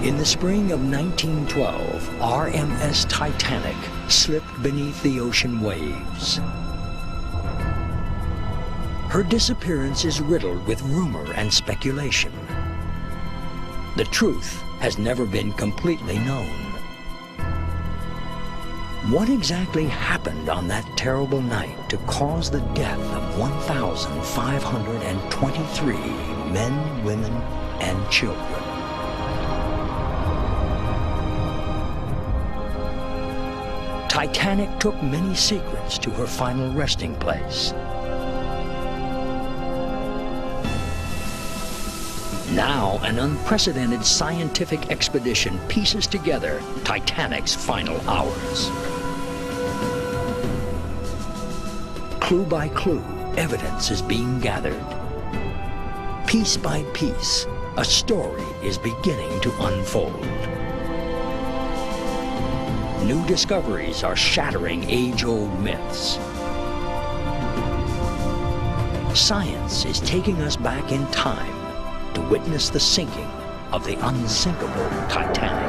In the spring of 1912, RMS Titanic slipped beneath the ocean waves. Her disappearance is riddled with rumor and speculation. The truth has never been completely known. What exactly happened on that terrible night to cause the death of 1,523 men, women, and children? Titanic took many secrets to her final resting place. Now, an unprecedented scientific expedition pieces together Titanic's final hours. Clue by clue, evidence is being gathered. Piece by piece, a story is beginning to unfold. New discoveries are shattering age-old myths. Science is taking us back in time to witness the sinking of the unsinkable Titanic.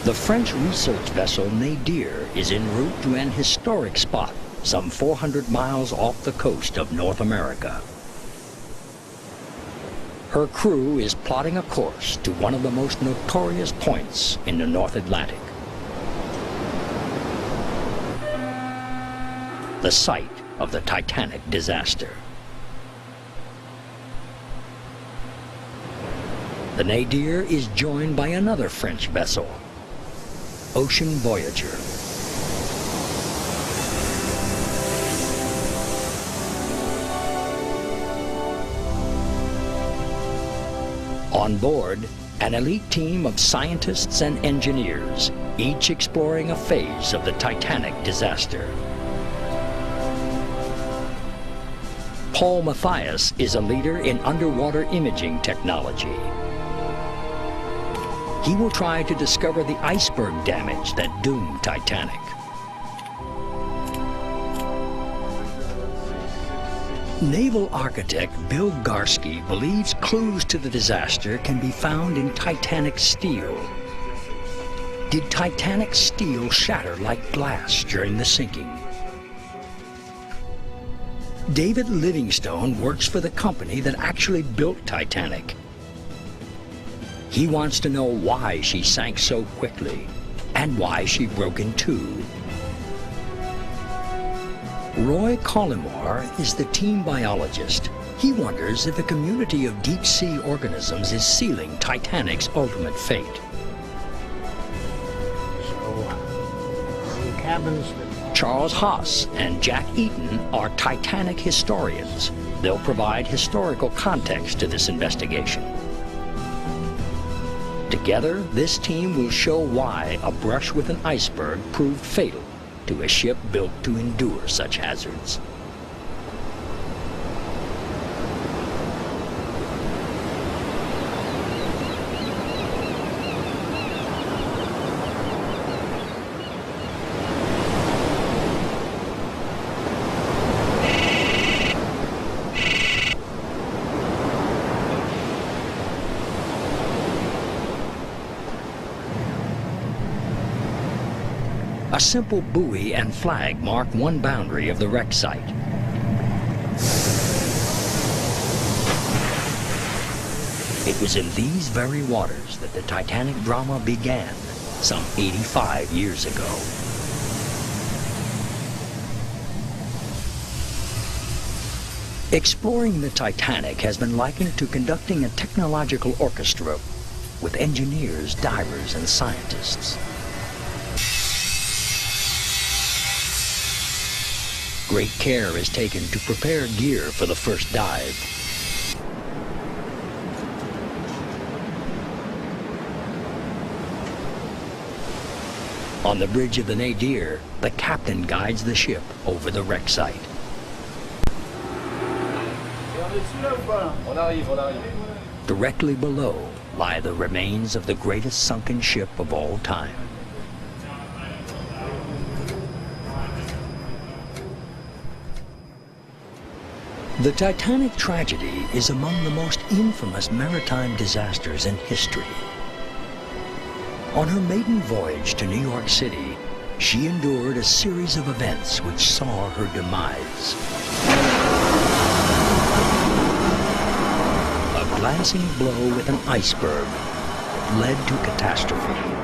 The French research vessel Nadir is en route to an historic spot some 400 miles off the coast of North America. Her crew is plotting a course to one of the most notorious points in the North Atlantic. The site of the Titanic disaster. The Nadir is joined by another French vessel, Ocean Voyager. On board, an elite team of scientists and engineers, each exploring a phase of the Titanic disaster. Paul Mathias is a leader in underwater imaging technology. He will try to discover the iceberg damage that doomed Titanic. Naval architect Bill Garsky believes clues to the disaster can be found in Titanic steel. Did Titanic steel shatter like glass during the sinking? David Livingstone works for the company that actually built Titanic. He wants to know why she sank so quickly and why she broke in two. Roy Collymore is the team biologist. He wonders if a community of deep-sea organisms is sealing Titanic's ultimate fate. So, cabins that... Charles Haas and Jack Eaton are Titanic historians. They'll provide historical context to this investigation. Together, this team will show why a brush with an iceberg proved fatal to a ship built to endure such hazards. A simple buoy and flag mark one boundary of the wreck site. It was in these very waters that the Titanic drama began some 85 years ago. Exploring the Titanic has been likened to conducting a technological orchestra with engineers, divers, and scientists. Great care is taken to prepare gear for the first dive. On the bridge of the Nadir, the captain guides the ship over the wreck site. Directly below lie the remains of the greatest sunken ship of all time. The Titanic tragedy is among the most infamous maritime disasters in history. On her maiden voyage to New York City, she endured a series of events which saw her demise. A glancing blow with an iceberg led to catastrophe.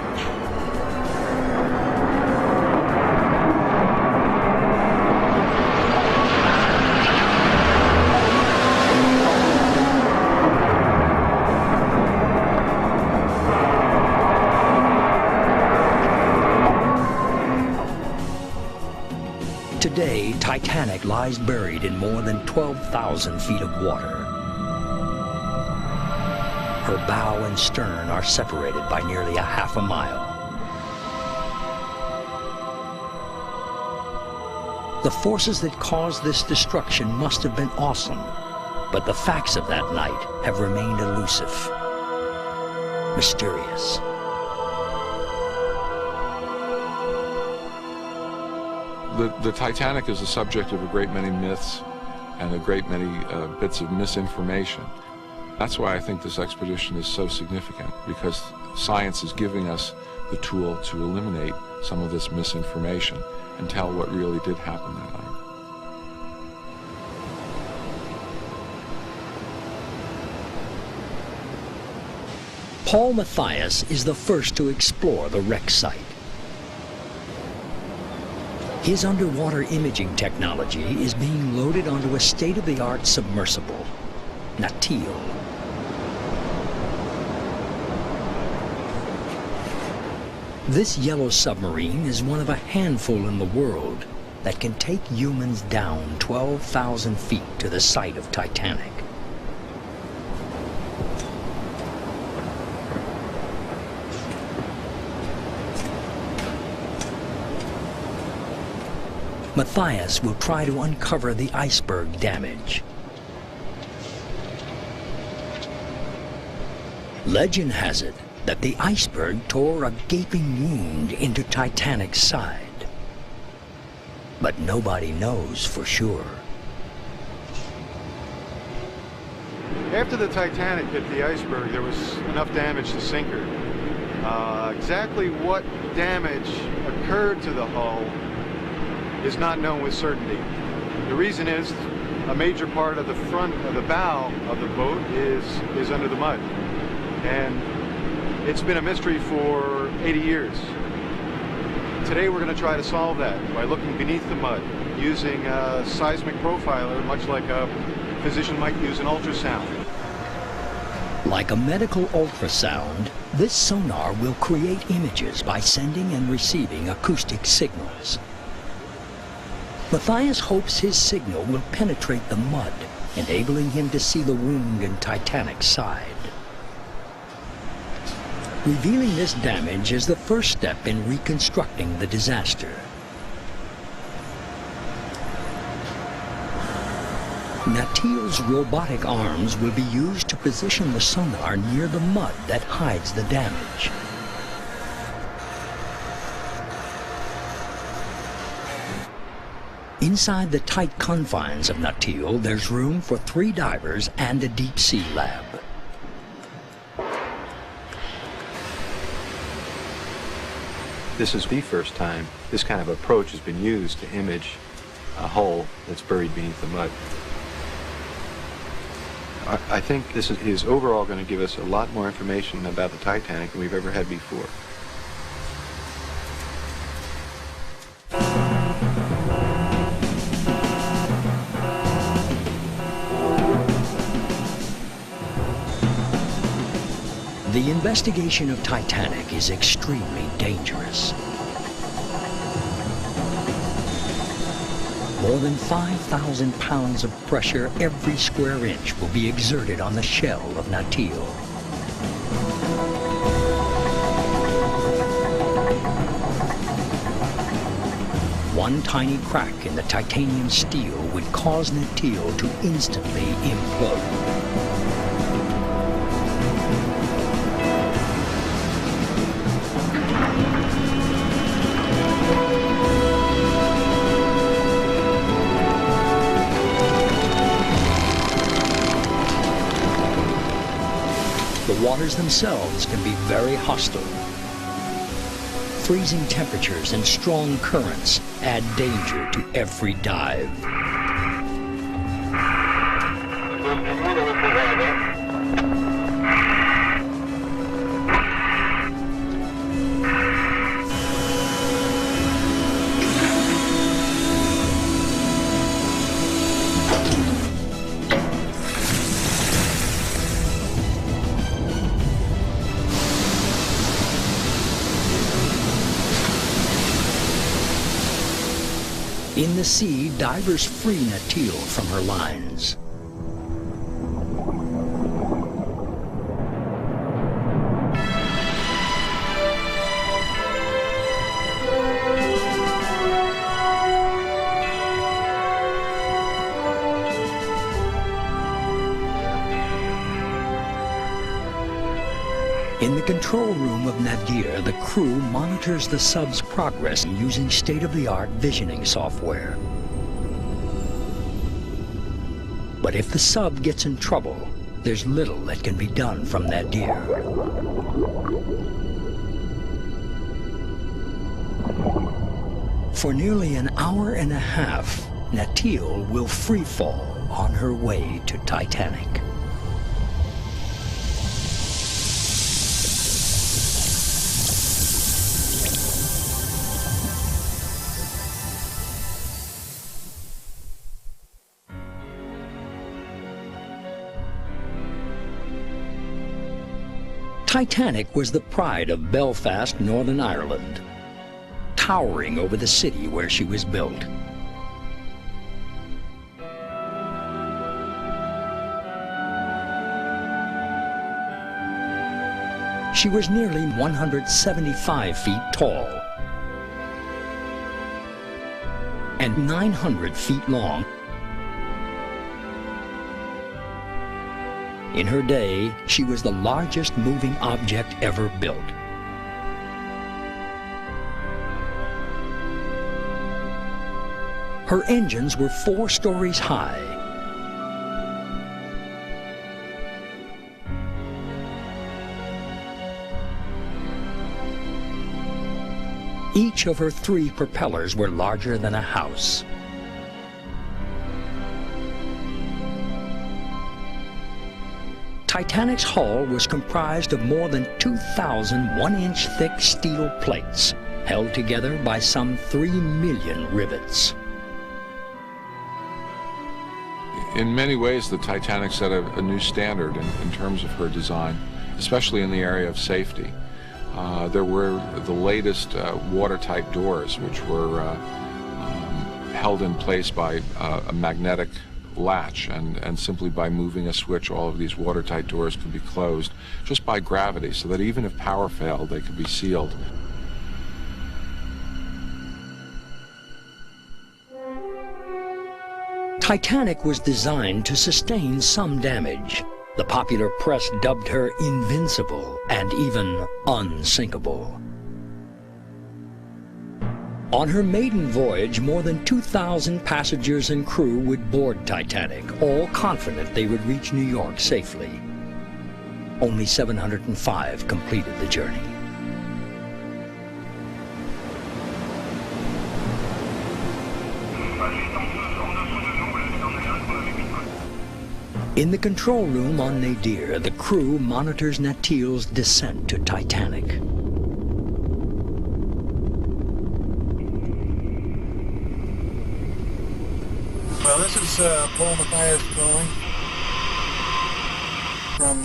Today, Titanic lies buried in more than 12,000 feet of water. Her bow and stern are separated by nearly a half a mile. The forces that caused this destruction must have been awesome, but the facts of that night have remained elusive, mysterious. The Titanic is the subject of a great many myths and a great many bits of misinformation. That's why I think this expedition is so significant, because science is giving us the tool to eliminate some of this misinformation and tell what really did happen that night. Paul Mathias is the first to explore the wreck site. His underwater imaging technology is being loaded onto a state-of-the-art submersible, Natil. This yellow submarine is one of a handful in the world that can take humans down 12,000 feet to the site of Titanic. Mathias will try to uncover the iceberg damage. Legend has it that the iceberg tore a gaping wound into Titanic's side. But nobody knows for sure. After the Titanic hit the iceberg, there was enough damage to sink her. Exactly what damage occurred to the hull is not known with certainty. The reason is a major part of the front of the bow of the boat is under the mud, and it's been a mystery for 80 years. Today we're going to try to solve that by looking beneath the mud using a seismic profiler, much like a physician might use an ultrasound. Like a medical ultrasound, this sonar will create images by sending and receiving acoustic signals. Mathias hopes his signal will penetrate the mud, enabling him to see the wound in Titanic's side. Revealing this damage is the first step in reconstructing the disaster. Natil's robotic arms will be used to position the sonar near the mud that hides the damage. Inside the tight confines of Natil, there's room for 3 divers and a deep-sea lab. This is the first time this kind of approach has been used to image a hull that's buried beneath the mud. I think this is overall going to give us a lot more information about the Titanic than we've ever had before. The investigation of Titanic is extremely dangerous. More than 5,000 pounds of pressure every square inch will be exerted on the shell of Natil. one tiny crack in the titanium steel would cause Natil to instantly implode. The waters themselves can be very hostile. Freezing temperatures and strong currents add danger to every dive. In the sea, divers free Natil from her lines. In the control room of Nadir, the crew monitors the sub's progress using state-of-the-art visioning software. But if the sub gets in trouble, there's little that can be done from Nadir. For nearly an hour and a half, Natil will free fall on her way to Titanic. Titanic was the pride of Belfast, Northern Ireland, towering over the city where she was built. She was nearly 175 feet tall and 900 feet long. In her day, she was the largest moving object ever built. Her engines were 4 stories high. Each of her 3 propellers were larger than a house. Titanic's hull was comprised of more than 2,000 1-inch thick steel plates, held together by some 3 million rivets. In many ways, the Titanic set a new standard in terms of her design, especially in the area of safety. There were the latest watertight doors, which were held in place by a magnetic latch, and simply by moving a switch, all of these watertight doors could be closed just by gravity, so that even if power failed, they could be sealed. Titanic was designed to sustain some damage. The popular press dubbed her invincible and even unsinkable. On her maiden voyage, more than 2,000 passengers and crew would board Titanic, all confident they would reach New York safely. Only 705 completed the journey. In the control room on Nadir, the crew monitors Natil's descent to Titanic. Well, this is Paul Mathias calling from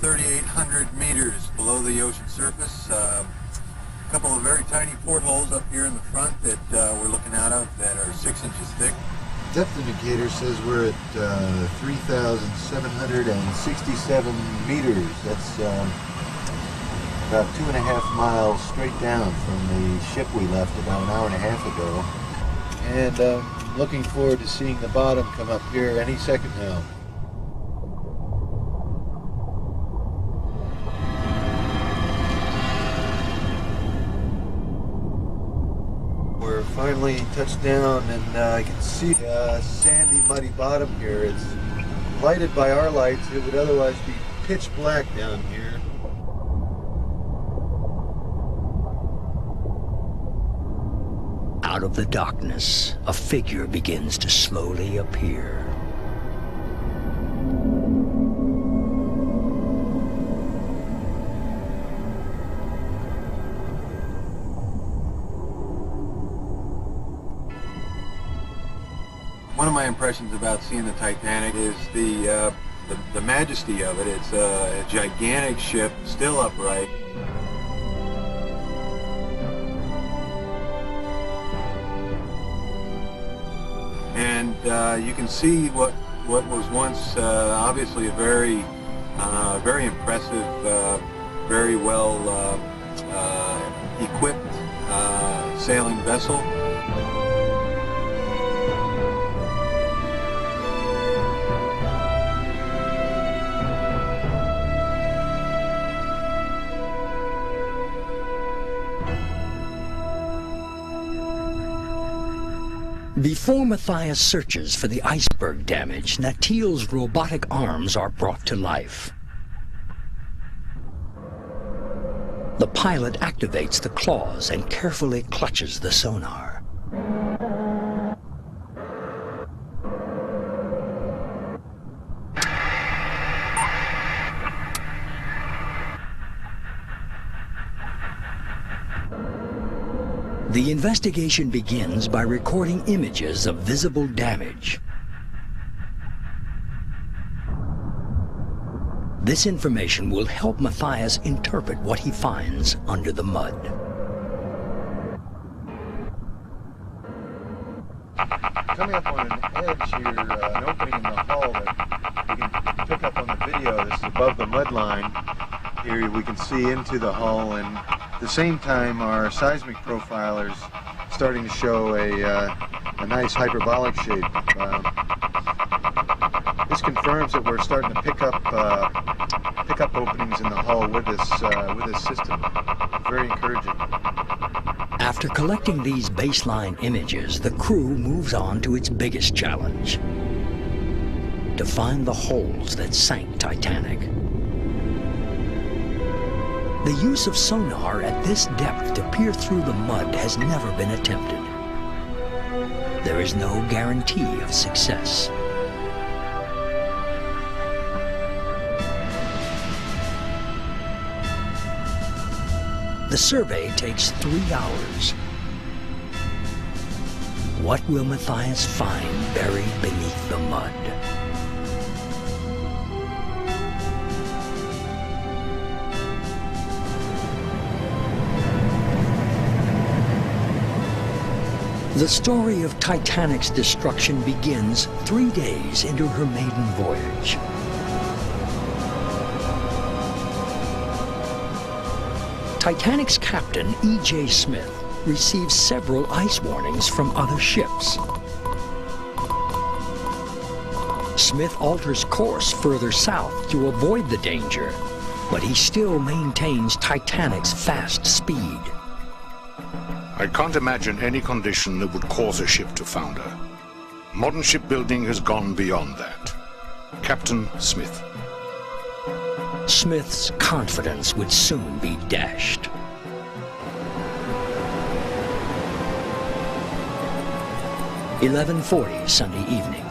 3,800 meters below the ocean surface. A couple of very tiny portholes up here in the front that we're looking out of that are 6 inches thick. Depth indicator says we're at 3,767 meters. That's about 2.5 miles straight down from the ship we left about an hour and a half ago. And I'm looking forward to seeing the bottom come up here any second now. We're finally touched down, and I can see a sandy, muddy bottom here. It's lighted by our lights. It would otherwise be pitch black down here. Out of the darkness, a figure begins to slowly appear. One of my impressions about seeing the Titanic is the majesty of it. It's a gigantic ship, still upright. And you can see what was once obviously a very impressive, very well equipped sailing vessel. Before Matthias searches for the iceberg damage, Natil's robotic arms are brought to life. The pilot activates the claws and carefully clutches the sonar. The investigation begins by recording images of visible damage. This information will help Matthias interpret what he finds under the mud. Coming up on an edge here, an opening in the hull that we can pick up on the video. This is above the mud line. Here we can see into the hull, and at the same time our seismic profilers starting to show a nice hyperbolic shape. This confirms that we're starting to pick up openings in the hull with this system. Very encouraging. After collecting these baseline images, the crew moves on to its biggest challenge: to find the holes that sank Titanic. The use of sonar at this depth to peer through the mud has never been attempted. There is no guarantee of success. The survey takes 3 hours. What will Matthias find buried beneath the mud? The story of Titanic's destruction begins 3 days into her maiden voyage. Titanic's captain, E.J. Smith, receives several ice warnings from other ships. Smith alters course further south to avoid the danger, but he still maintains Titanic's fast speed. I can't imagine any condition that would cause a ship to founder. Modern shipbuilding has gone beyond that. Captain Smith. Smith's confidence would soon be dashed. "11:40 Sunday evening.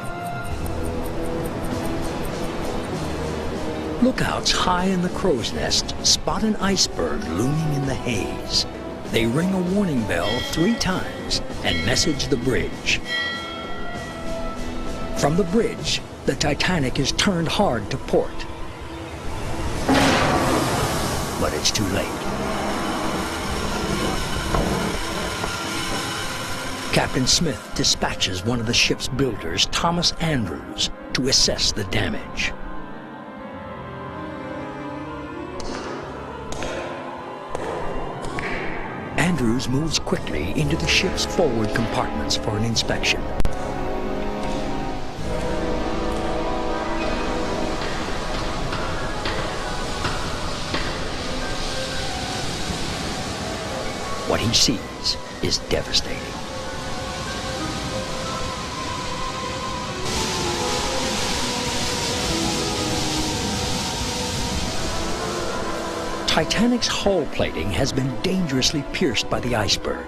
Lookouts high in the crow's nest spot an iceberg looming in the haze. They ring a warning bell 3 times and message the bridge. From the bridge, the Titanic is turned hard to port. But it's too late. Captain Smith dispatches one of the ship's builders, Thomas Andrews, to assess the damage. Andrews moves quickly into the ship's forward compartments for an inspection. What he sees is devastating. Titanic's hull plating has been dangerously pierced by the iceberg.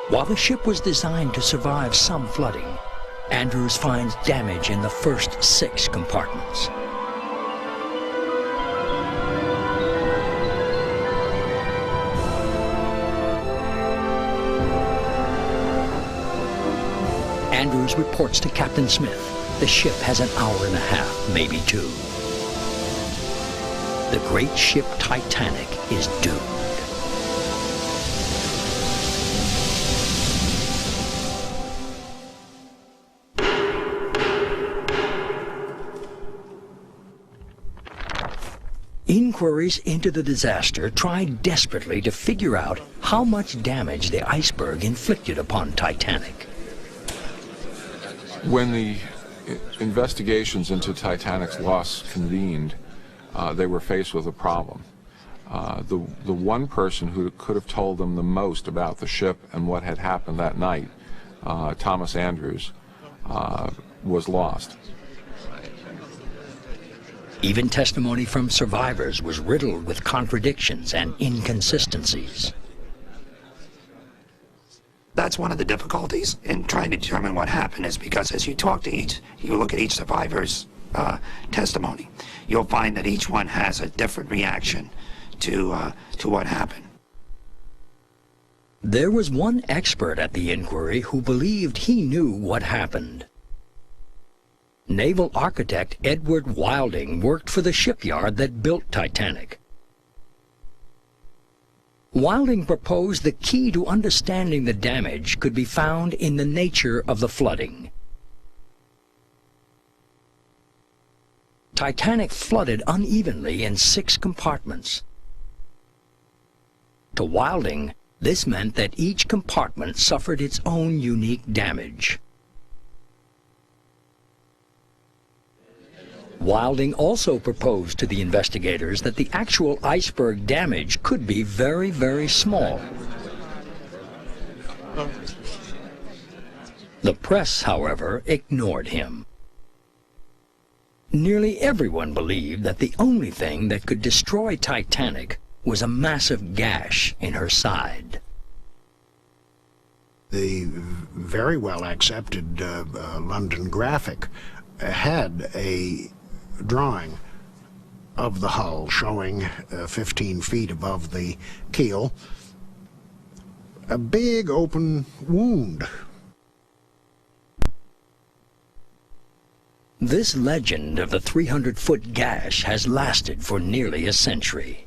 While the ship was designed to survive some flooding, Andrews finds damage in the first 6 compartments. Andrews reports to Captain Smith the ship has an hour and a half, maybe 2. The great ship Titanic is doomed. Inquiries into the disaster tried desperately to figure out how much damage the iceberg inflicted upon Titanic. When the investigations into Titanic's loss convened, they were faced with a problem. The one person who could have told them the most about the ship and what had happened that night, Thomas Andrews, was lost. Even testimony from survivors was riddled with contradictions and inconsistencies. That's one of the difficulties in trying to determine what happened, is because as you talk to you look at each survivor's testimony, you'll find that each one has a different reaction to what happened. There was one expert at the inquiry who believed he knew what happened. Naval architect Edward Wilding worked for the shipyard that built Titanic. Wilding proposed the key to understanding the damage could be found in the nature of the flooding. Titanic flooded unevenly in 6 compartments. To Wilding, this meant that each compartment suffered its own unique damage. Wilding also proposed to the investigators that the actual iceberg damage could be very, very small. The press, however, ignored him. Nearly everyone believed that the only thing that could destroy Titanic was a massive gash in her side. The very well accepted London Graphic had a drawing of the hull showing 15 feet above the keel a big open wound. This legend of the 300-foot gash has lasted for nearly a century.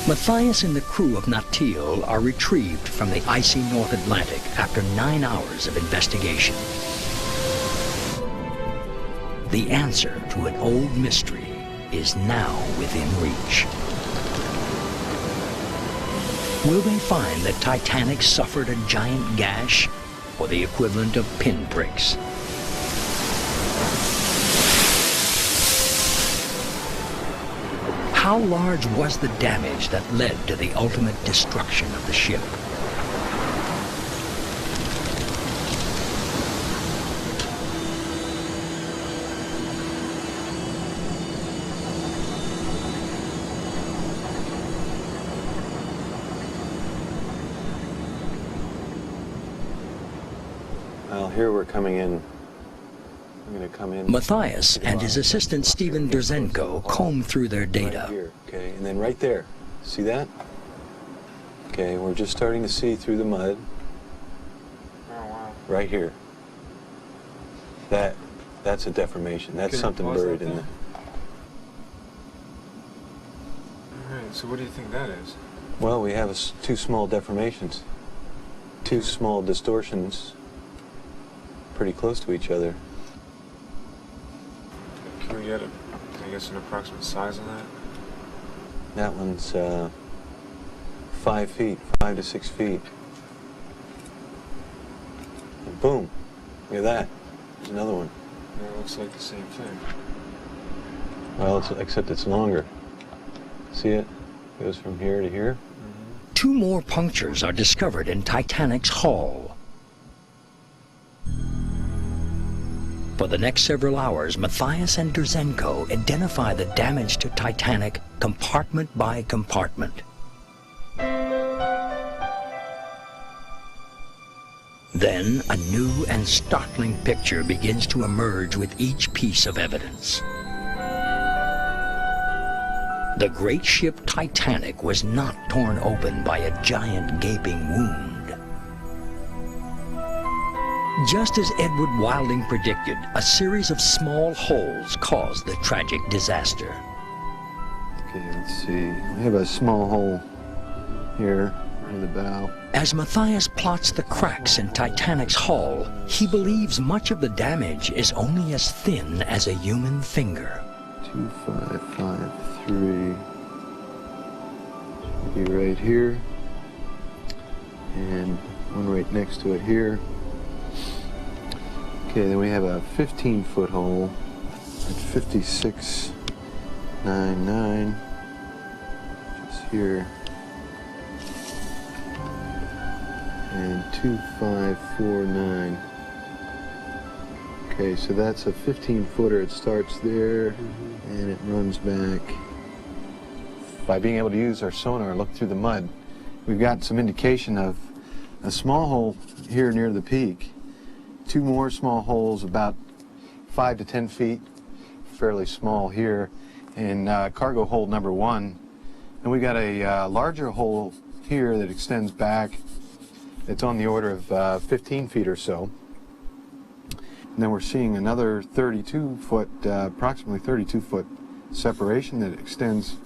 Matthias and the crew of Natil are retrieved from the icy North Atlantic after 9 hours of investigation. The answer to an old mystery is now within reach. Will they find that Titanic suffered a giant gash, or the equivalent of pinpricks? How large was the damage that led to the ultimate destruction of the ship? Well, here we're coming in. I'm going to come in. Matthias and his assistant Stephen Derzenko comb through their data. Right here, okay, and then right there. See that? Okay, we're just starting to see through the mud. Oh, wow. Right here. That's a deformation. That's something buried in there. All right, so what do you think that is? Well, we have 2 small deformations. two small distortions pretty close to each other. Can we get, I guess, an approximate size on that? That one's 5 feet, 5 to 6 feet. And boom, look at that. There's another one. Yeah, it looks like the same thing. Well, except it's longer. See it? It goes from here to here. Two more punctures are discovered in Titanic's hull. For the next several hours, Matthias and Derzenko identify the damage to Titanic compartment by compartment. Then a new and startling picture begins to emerge with each piece of evidence. The great ship Titanic was not torn open by a giant gaping wound. Just as Edward Wilding predicted, a series of small holes caused the tragic disaster. Okay, let's see. We have a small hole here in the bow. As Matthias plots the cracks in Titanic's hull, he believes much of the damage is only as thin as a human finger. 2553 should be right here, and one right next to it here. Okay, then we have a 15-foot hole at 5699, just here, and 2549. Okay, so that's a 15-footer. It starts there, and it runs back. By being able to use our sonar and look through the mud, we've got some indication of a small hole here near the peak, two more small holes about 5 to 10 feet, fairly small here, in cargo hold number 1. And we got a larger hole here that extends back. It's on the order of 15 feet or so. And then we're seeing another 32-foot, approximately 32-foot separation that extends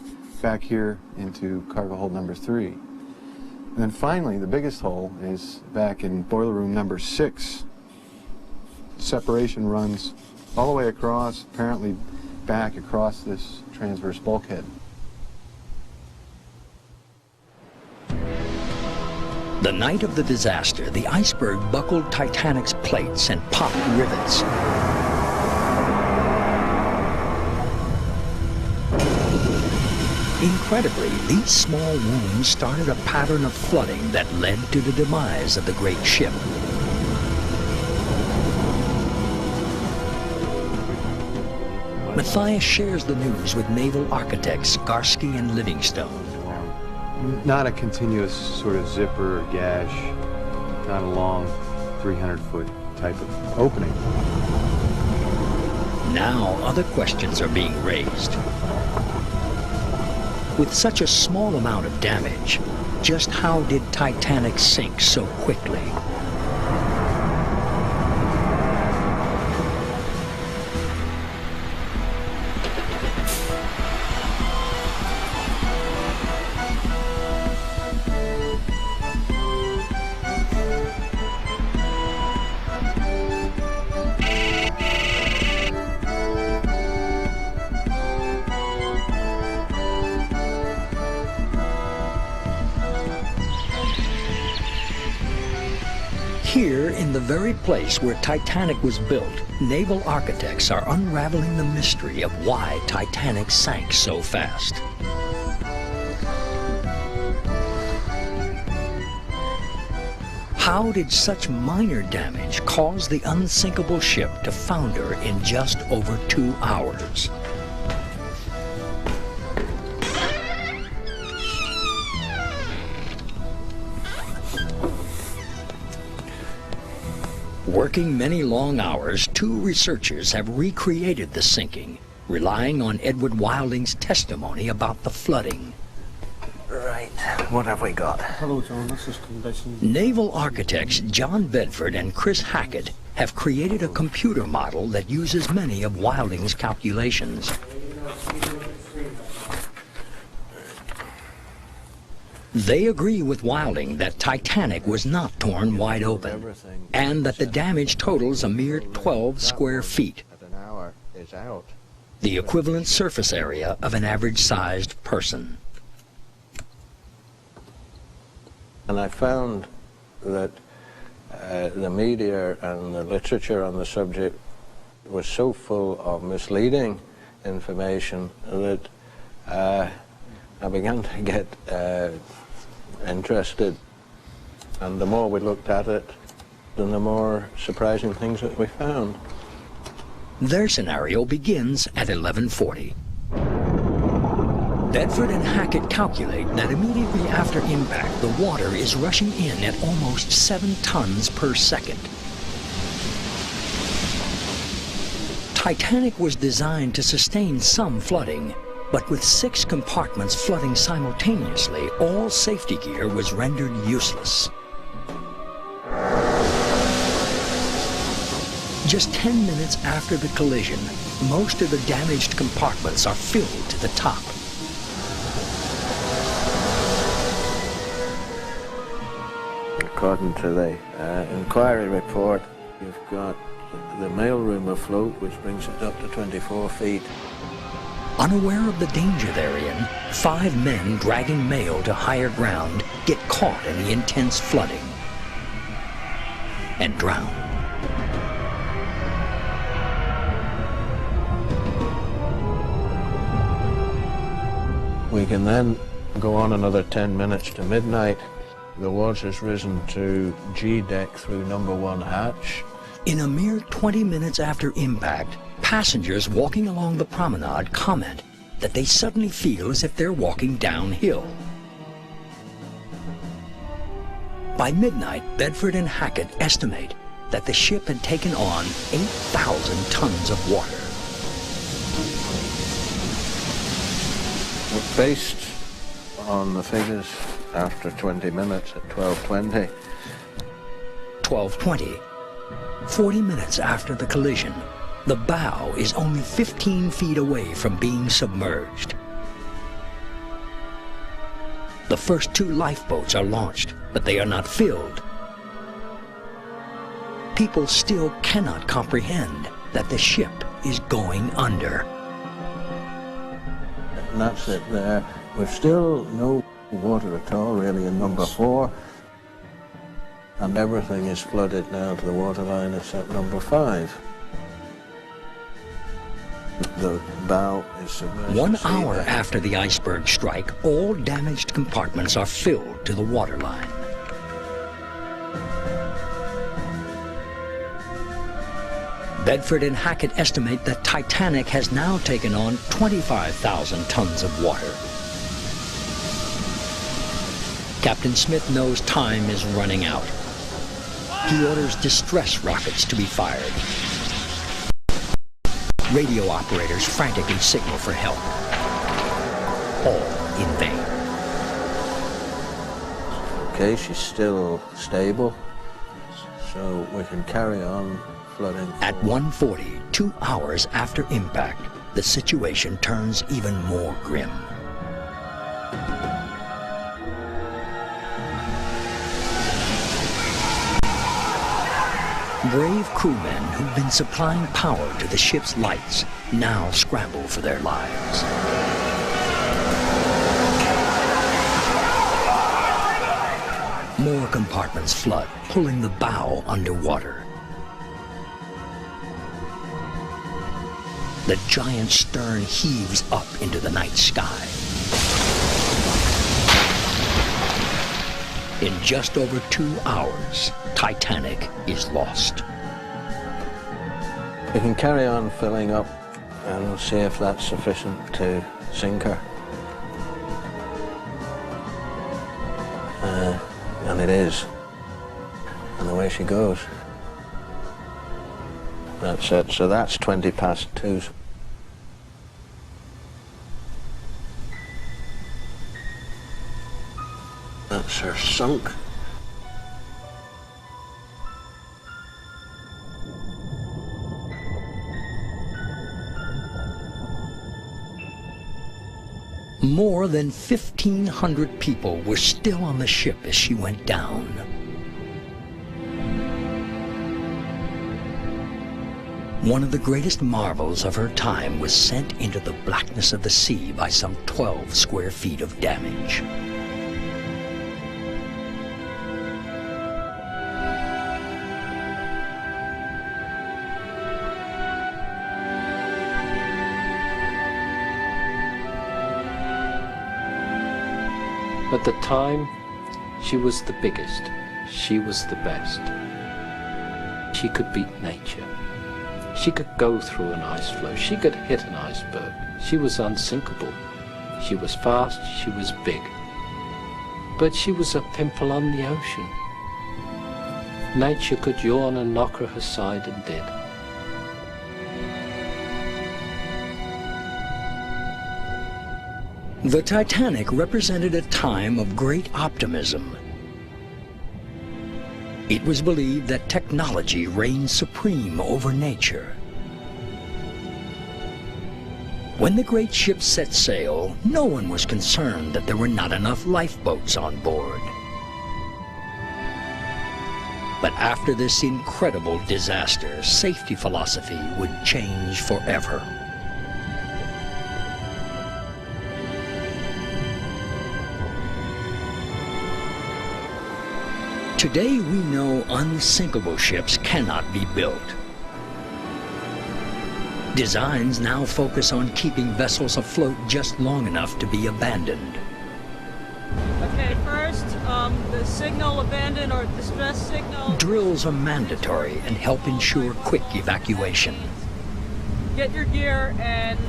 back here into cargo hold number 3. And then finally, the biggest hole is back in boiler room number 6. Separation runs all the way across, apparently back across this transverse bulkhead. The night of the disaster, the iceberg buckled Titanic's plates and popped rivets. Incredibly, these small wounds started a pattern of flooding that led to the demise of the great ship. Matthias shares the news with naval architects Garsky and Livingstone. Not a continuous sort of zipper or gash, not a long 300-foot type of opening. Now other questions are being raised. With such a small amount of damage, just how did Titanic sink so quickly? Here, in the very place where Titanic was built, naval architects are unraveling the mystery of why Titanic sank so fast. How did such minor damage cause the unsinkable ship to founder in just over 2 hours? Working many long hours, 2 researchers have recreated the sinking, relying on Edward Wilding's testimony about the flooding. Right, what have we got? Hello, John. This is condition. Naval architects John Bedford and Chris Hackett have created a computer model that uses many of Wilding's calculations. They agree with Wilding that Titanic was not torn wide open, and that the damage totals a mere 12 square feet, the equivalent surface area of an average-sized person. And I found that the media and the literature on the subject was so full of misleading information that I began to get interested. And the more we looked at it, then the more surprising things that we found. Their scenario begins at 11:40. Bedford and Hackett calculate that immediately after impact, the water is rushing in at almost 7 tons per second. Titanic was designed to sustain some flooding, but with 6 compartments flooding simultaneously, all safety gear was rendered useless. Just 10 minutes after the collision, most of the damaged compartments are filled to the top. According to the inquiry report, you've got the mailroom afloat, which brings it up to 24 feet. Unaware of the danger they're in, 5 men dragging mail to higher ground get caught in the intense flooding and drown. We can then go on another 10 minutes to midnight. The water's risen to G deck through number 1 hatch. In a mere 20 minutes after impact, passengers walking along the promenade comment that they suddenly feel as if they're walking downhill. By midnight, Bedford and Hackett estimate that the ship had taken on 8,000 tons of water. Based on the figures after 20 minutes at 12:20. 12:20. 40 minutes after the collision, the bow is only 15 feet away from being submerged. The first 2 lifeboats are launched, but they are not filled. People still cannot comprehend that the ship is going under. And that's it there. We've still no water at all really in number 4. And everything is flooded now to the waterline except number 5. The bow is submerged. 1 hour after the iceberg strike, all damaged compartments are filled to the waterline. Bedford and Hackett estimate that Titanic has now taken on 25,000 tons of water. Captain Smith knows time is running out. He orders distress rockets to be fired. Radio operators frantically signal for help. All in vain. Okay, she's still stable, so we can carry on flooding. At 1:40, 2 hours after impact, the situation turns even more grim. Brave crewmen who've been supplying power to the ship's lights now scramble for their lives. More compartments flood, pulling the bow underwater. The giant stern heaves up into the night sky. In just over 2 hours, Titanic is lost. We can carry on filling up and we'll see if that's sufficient to sink her. And it is. And away she goes. That's it. So that's 20 past 2. That's her sunk. More than 1,500 people were still on the ship as she went down. One of the greatest marvels of her time was sent into the blackness of the sea by some 12 square feet of damage. At the time, she was the biggest. She was the best. She could beat nature. She could go through an ice floe. She could hit an iceberg. She was unsinkable. She was fast. She was big. But she was a pimple on the ocean. Nature could yawn and knock her aside and did. The Titanic represented a time of great optimism. It was believed that technology reigned supreme over nature. When the great ship set sail, no one was concerned that there were not enough lifeboats on board. But after this incredible disaster, safety philosophy would change forever. Today we know unsinkable ships cannot be built. Designs now focus on keeping vessels afloat just long enough to be abandoned. Okay, first, the signal abandon or distress signal. Drills are mandatory and help ensure quick evacuation. Get your gear and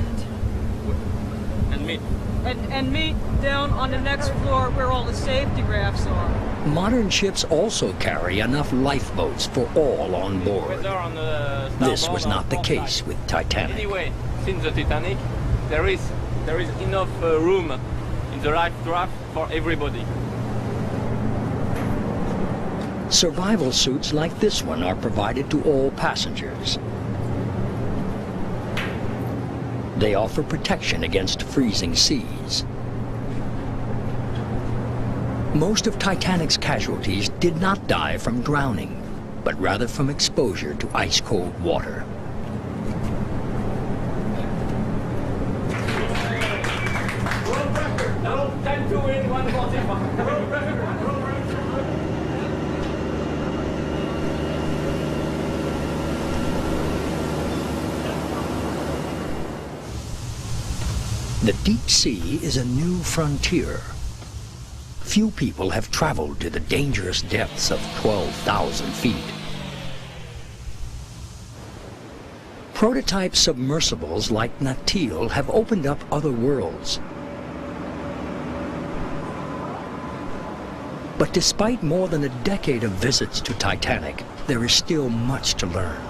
meet. And meet down on the next floor where all the safety rafts are. Modern ships also carry enough lifeboats for all on board. This was not the case with Titanic. Anyway, since the Titanic, there is enough room in the life raft for everybody. Survival suits like this one are provided to all passengers. They offer protection against freezing seas. Most of Titanic's casualties did not die from drowning, but rather from exposure to ice-cold water. Time to win 145. The deep sea is a new frontier. Few people have traveled to the dangerous depths of 12,000 feet. Prototype submersibles like Natil have opened up other worlds. But despite more than a decade of visits to Titanic, there is still much to learn.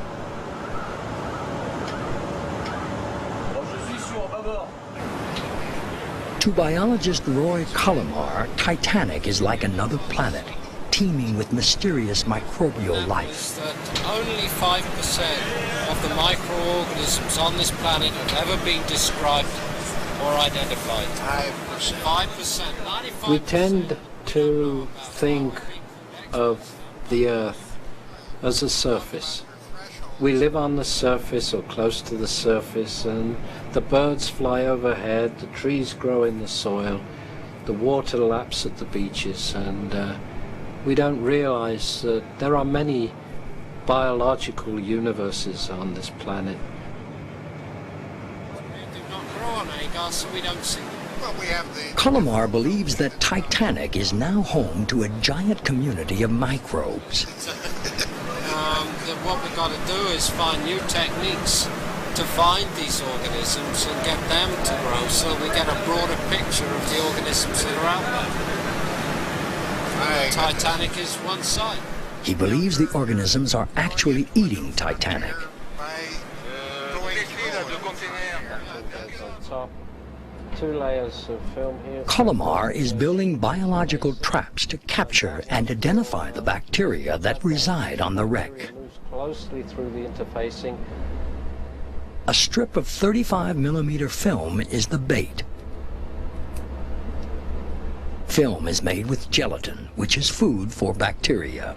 To biologist Roy Cullimar, Titanic is like another planet, teeming with mysterious microbial life. That only 5% of the microorganisms on this planet have ever been described or identified. 5%. 95%. We tend to think of the Earth as a surface. We live on the surface or close to the surface, and the birds fly overhead, the trees grow in the soil, the water laps at the beaches, and we don't realize that there are many biological universes on this planet. They do not grow on any gas, so we don't see them. Well, we have the... Cullimar believes that Titanic is now home to a giant community of microbes. What we've got to do is find new techniques to find these organisms and get them to grow so we get a broader picture of the organisms that are out there. Titanic is one side. He believes the organisms are actually eating Titanic. Two layers of film here. Cullimar is building biological traps to capture and identify the bacteria that reside on the wreck. Closely through the interfacing. A strip of 35mm film is the bait. film is made with gelatin, which is food for bacteria.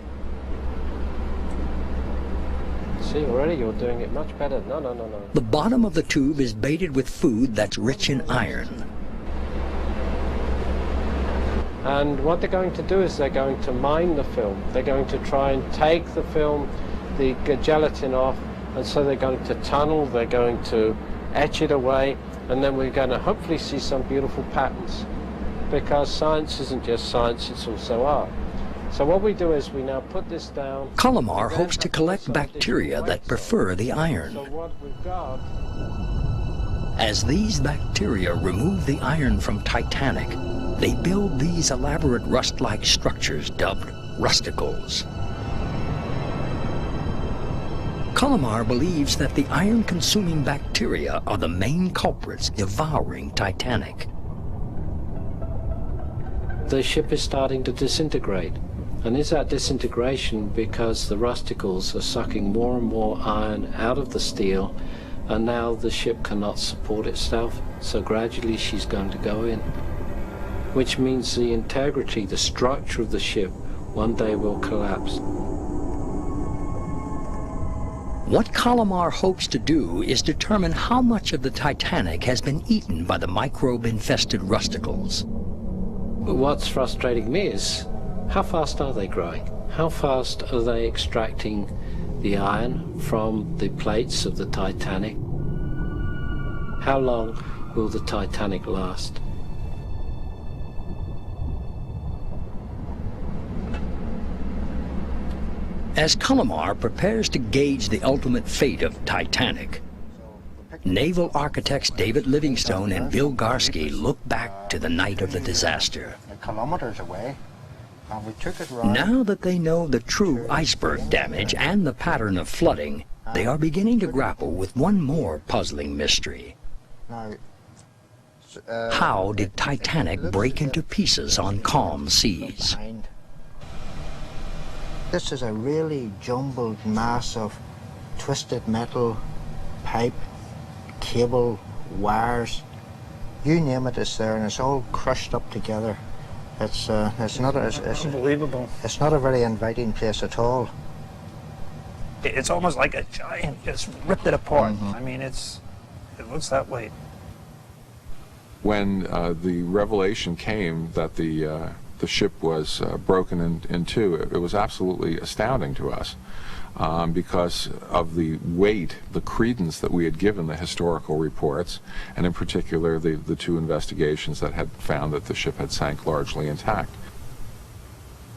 See, already you're doing it much better. No. The bottom of the tube is baited with food that's rich in iron. And what they're going to do is they're going to mine the film. They're going to try and take the film, the gelatin off, and so they're going to tunnel, they're going to etch it away, and then we're going to hopefully see some beautiful patterns. Because science isn't just science, it's also art. So what we do is we now put this down. Colomar hopes to collect bacteria that prefer the iron. So what we've got... As these bacteria remove the iron from Titanic, they build these elaborate rust-like structures dubbed rusticles. Colomar believes that the iron-consuming bacteria are the main culprits devouring Titanic. The ship is starting to disintegrate. And is that disintegration because the rusticles are sucking more and more iron out of the steel, and now the ship cannot support itself, so gradually she's going to go in. Which means the integrity, the structure of the ship, one day will collapse. What Colomar hopes to do is determine how much of the Titanic has been eaten by the microbe-infested rusticles. What's frustrating me is, how fast are they growing? How fast are they extracting the iron from the plates of the Titanic? How long will the Titanic last? As Colomar prepares to gauge the ultimate fate of Titanic, naval architects David Livingstone and Bill Garsky look back to the night of the disaster. Kilometers away. And we took it right. Now that they know the true iceberg damage and the pattern of flooding, they are beginning to grapple with one more puzzling mystery. Now, how did Titanic break into pieces on calm seas? This is a really jumbled mass of twisted metal, pipe, cable, wires. You name it, it's there, and it's all crushed up together. It's unbelievable. It's not a very inviting place at all. It's almost like a giant just ripped it apart. I mean, it looks that way. When the revelation came that the ship was broken in two, it was absolutely astounding to us because of the weight, the credence that we had given the historical reports, and in particular the two investigations that had found that the ship had sank largely intact.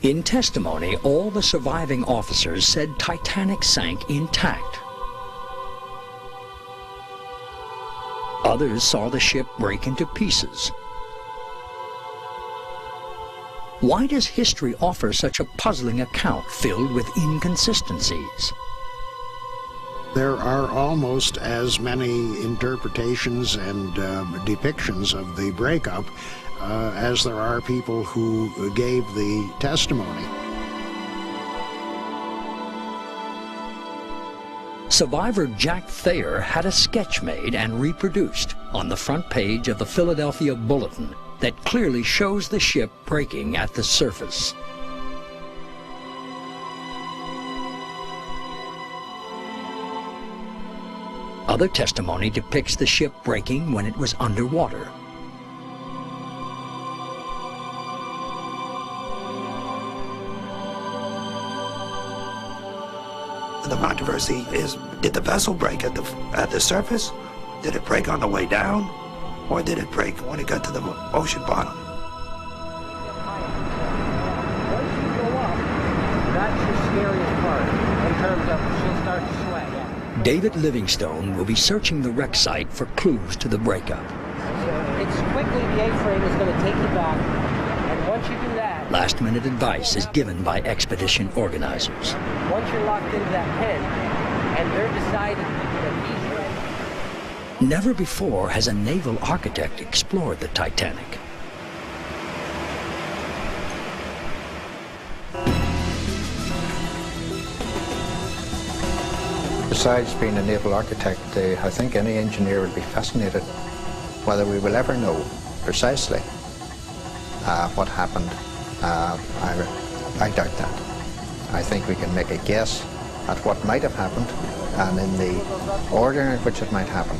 In testimony, all the surviving officers said Titanic sank intact. Others saw the ship break into pieces. Why does history offer such a puzzling account filled with inconsistencies? There are almost as many interpretations and depictions of the breakup as there are people who gave the testimony. Survivor Jack Thayer had a sketch made and reproduced on the front page of the Philadelphia Bulletin that clearly shows the ship breaking at the surface. Other testimony depicts the ship breaking when it was underwater. The controversy is, did the vessel break at the surface? Did it break on the way down? Or did it break when it got to the ocean bottom? Once you go up, that's the scariest part in terms of she'll start to sweat. David Livingstone will be searching the wreck site for clues to the breakup. It's quickly the A-frame is going to take you back, and once you do that... Last-minute advice is given by expedition organizers. Once you're locked into that pin, and they're decided that he's ready... Never before has a naval architect explored the Titanic. Besides being a naval architect, I think any engineer would be fascinated whether we will ever know precisely what happened, I doubt that. I think we can make a guess at what might have happened and in the order in which it might happen.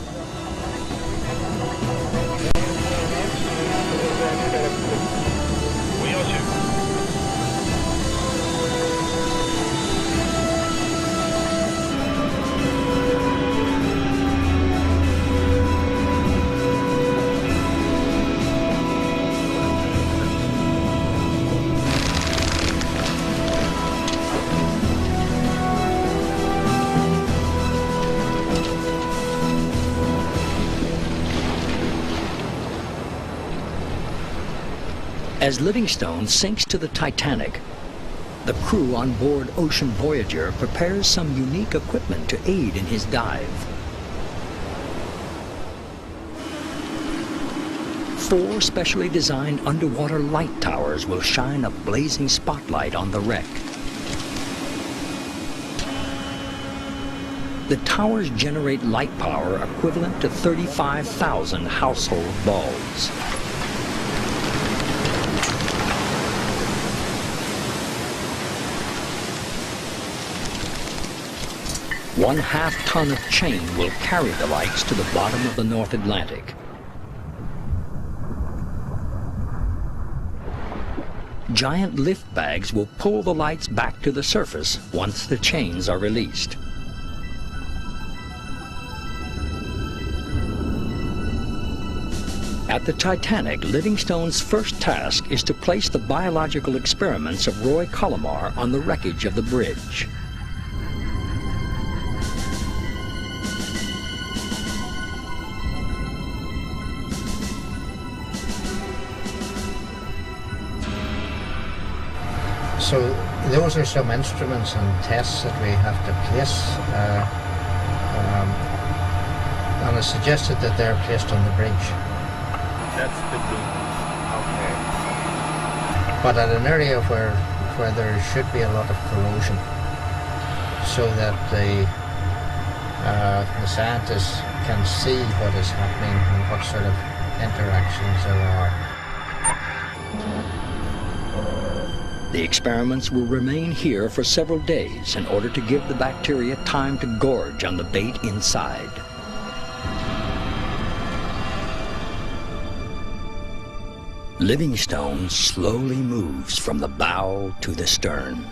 As Livingstone sinks to the Titanic, the crew on board Ocean Voyager prepares some unique equipment to aid in his dive. 4 specially designed underwater light towers will shine a blazing spotlight on the wreck. The towers generate light power equivalent to 35,000 household bulbs. One half-ton of chain will carry the lights to the bottom of the North Atlantic. Giant lift bags will pull the lights back to the surface once the chains are released. At the Titanic, Livingstone's first task is to place the biological experiments of Roy Colomar on the wreckage of the bridge. So those are some instruments and tests that we have to place, and it's suggested that they're placed on the bridge. That's the thing. Okay. But at an area where there should be a lot of corrosion, so that the scientists can see what is happening and what sort of interactions there are. The experiments will remain here for several days in order to give the bacteria time to gorge on the bait inside. Livingstone slowly moves from the bow to the stern.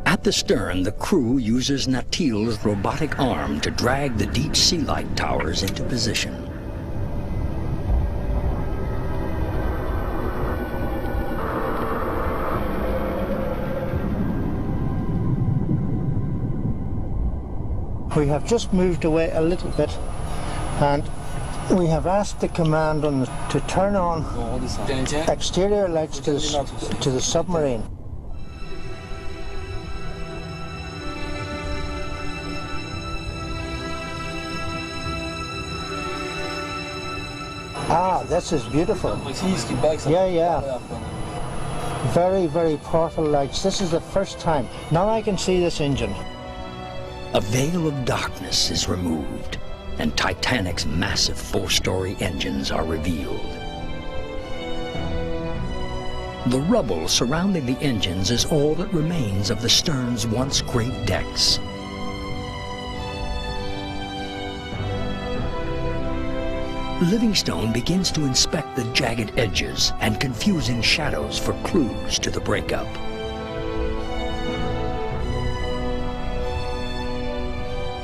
At the stern, the crew uses Natil's robotic arm to drag the deep sea light towers into position. We have just moved away a little bit, and we have asked the command to turn on exterior lights to the submarine. Ah, this is beautiful. Yeah. Very, very powerful lights. This is the first time. Now I can see this engine. A veil of darkness is removed, and Titanic's massive 4-story engines are revealed. The rubble surrounding the engines is all that remains of the stern's once great decks. Livingstone begins to inspect the jagged edges and confusing shadows for clues to the breakup.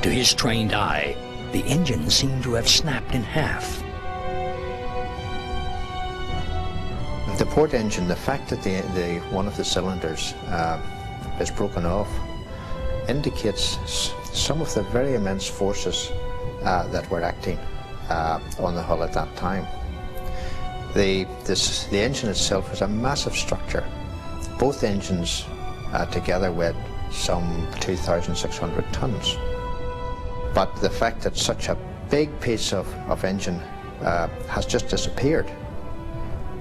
To his trained eye, the engines seem to have snapped in half. The port engine, the fact that one of the cylinders is broken off indicates some of the very immense forces that were acting on the hull at that time. The engine itself is a massive structure. Both engines together weighed some 2,600 tons. But the fact that such a big piece of engine has just disappeared,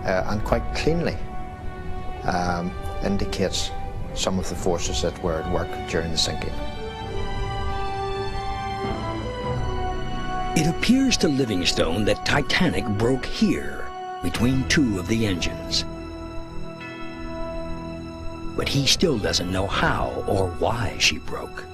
and quite cleanly, indicates some of the forces that were at work during the sinking. It appears to Livingstone that Titanic broke here, between two of the engines. But he still doesn't know how or why she broke.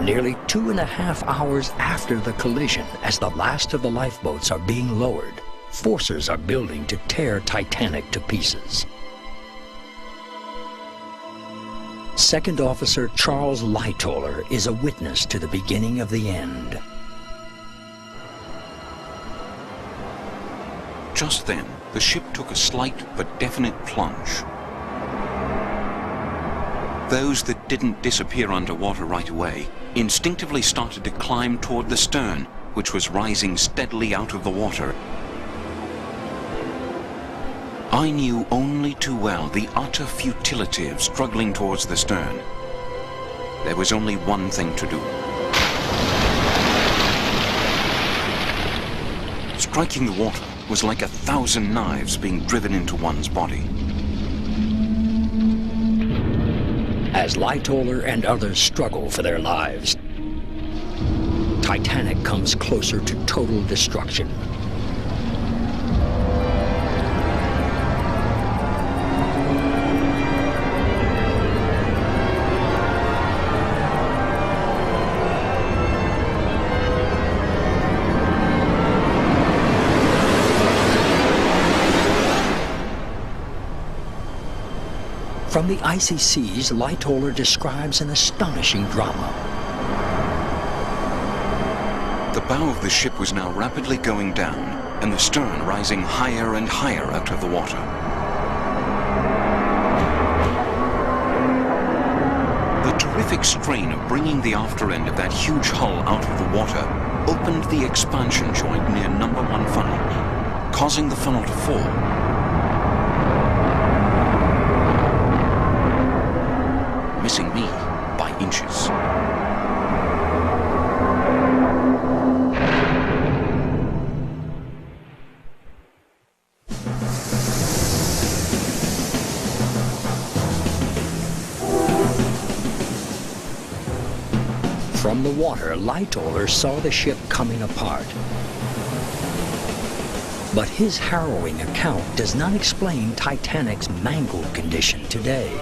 Nearly 2.5 hours after the collision, as the last of the lifeboats are being lowered, forces are building to tear Titanic to pieces. Second Officer Charles Lightoller is a witness to the beginning of the end. Just then, the ship took a slight but definite plunge. Those that didn't disappear underwater right away instinctively started to climb toward the stern, which was rising steadily out of the water. I knew only too well the utter futility of struggling towards the stern. There was only one thing to do. Striking the water was like 1,000 knives being driven into one's body. As Lightoller and others struggle for their lives, Titanic comes closer to total destruction. From the icy seas, Lightoller describes an astonishing drama. The bow of the ship was now rapidly going down, and the stern rising higher and higher out of the water. The terrific strain of bringing the after end of that huge hull out of the water opened the expansion joint near number 1 funnel, causing the funnel to fall. Missing me by inches. From the water, Lightoller saw the ship coming apart. But his harrowing account does not explain Titanic's mangled condition today.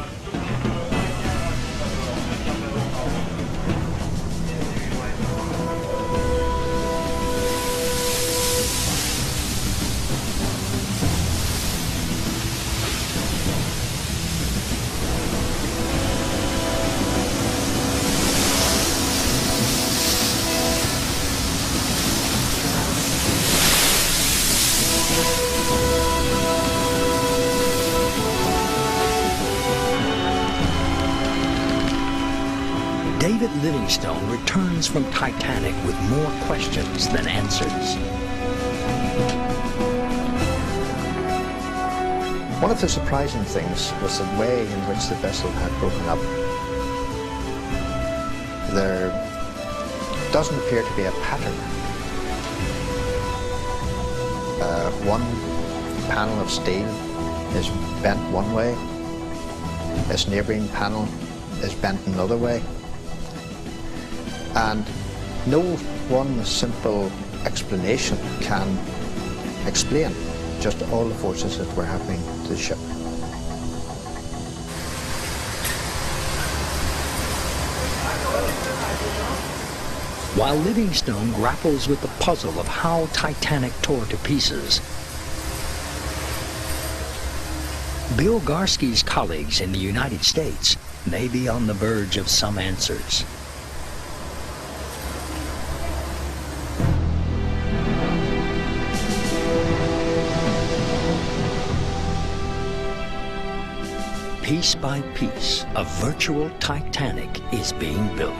David Livingstone returns from Titanic with more questions than answers. One of the surprising things was the way in which the vessel had broken up. There doesn't appear to be a pattern. One panel of steel is bent one way, its neighbouring panel is bent another way, and no one simple explanation can explain just all the forces that were happening to the ship. While Livingstone grapples with the puzzle of how Titanic tore to pieces, Bill Garski's colleagues in the United States may be on the verge of some answers. Piece by piece, a virtual Titanic is being built.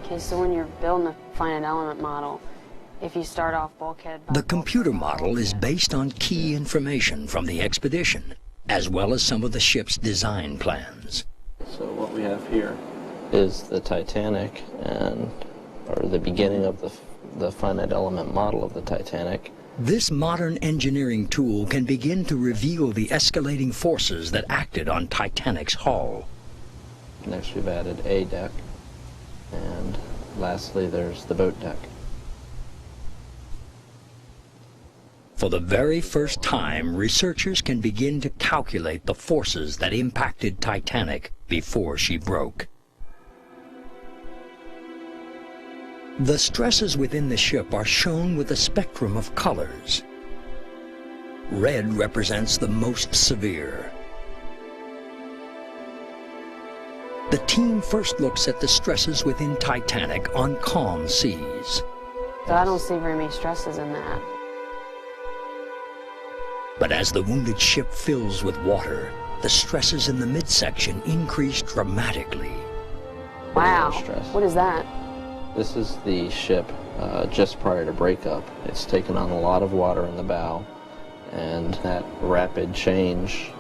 Okay, so when you're building a finite element model, if you start off bulkhead by The computer model is based on key information from the expedition, as well as some of the ship's design plans. So what we have here is the Titanic, or the beginning of the the finite element model of the Titanic. This modern engineering tool can begin to reveal the escalating forces that acted on Titanic's hull. Next we've added a deck, and lastly there's the boat deck. For the very first time, researchers can begin to calculate the forces that impacted Titanic before she broke. The stresses within the ship are shown with a spectrum of colors. Red represents the most severe. The team first looks at the stresses within Titanic on calm seas. So I don't see very many stresses in that. But as the wounded ship fills with water, the stresses in the midsection increase dramatically. Wow, what is that? This is the ship just prior to breakup. It's taken on a lot of water in the bow, and that rapid change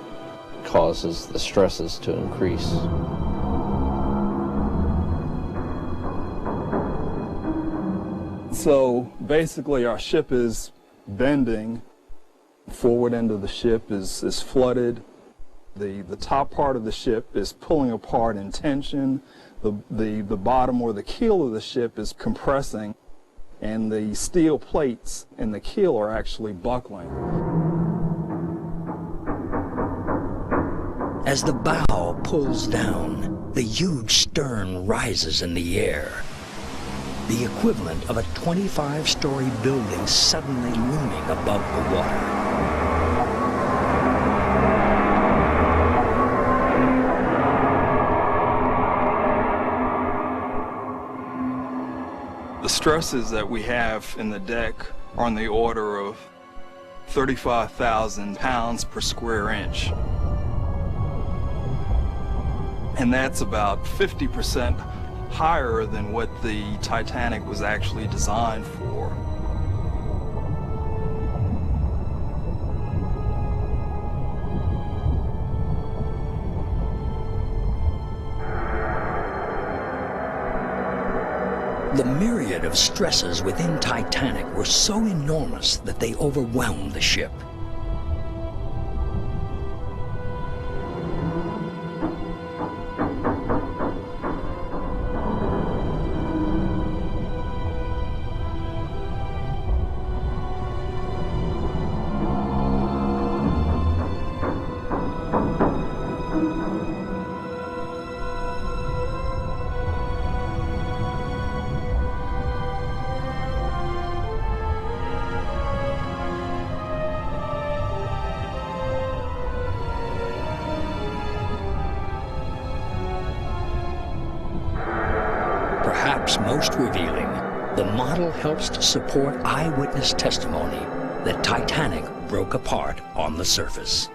causes the stresses to increase. So basically our ship is bending. Forward end of the ship is flooded. The top part of the ship is pulling apart in tension. The bottom or the keel of the ship is compressing, and the steel plates in the keel are actually buckling. As the bow pulls down, the huge stern rises in the air. The equivalent of a 25-story building suddenly looming above the water. The stresses that we have in the deck are on the order of 35,000 pounds per square inch. And that's about 50% higher than what the Titanic was actually designed for. The myriad of stresses within Titanic were so enormous that they overwhelmed the ship. Perhaps most revealing, the model helps to support eyewitness testimony that Titanic broke apart on the surface.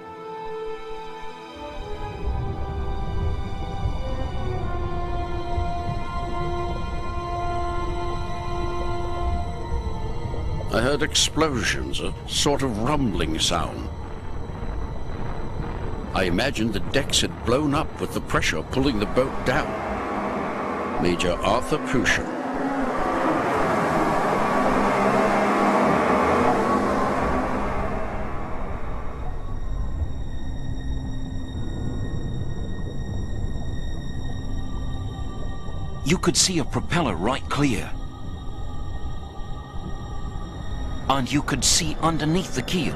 I heard explosions, a sort of rumbling sound. I imagined the decks had blown up with the pressure pulling the boat down. Major Arthur Prussian. You could see a propeller right clear. And you could see underneath the keel.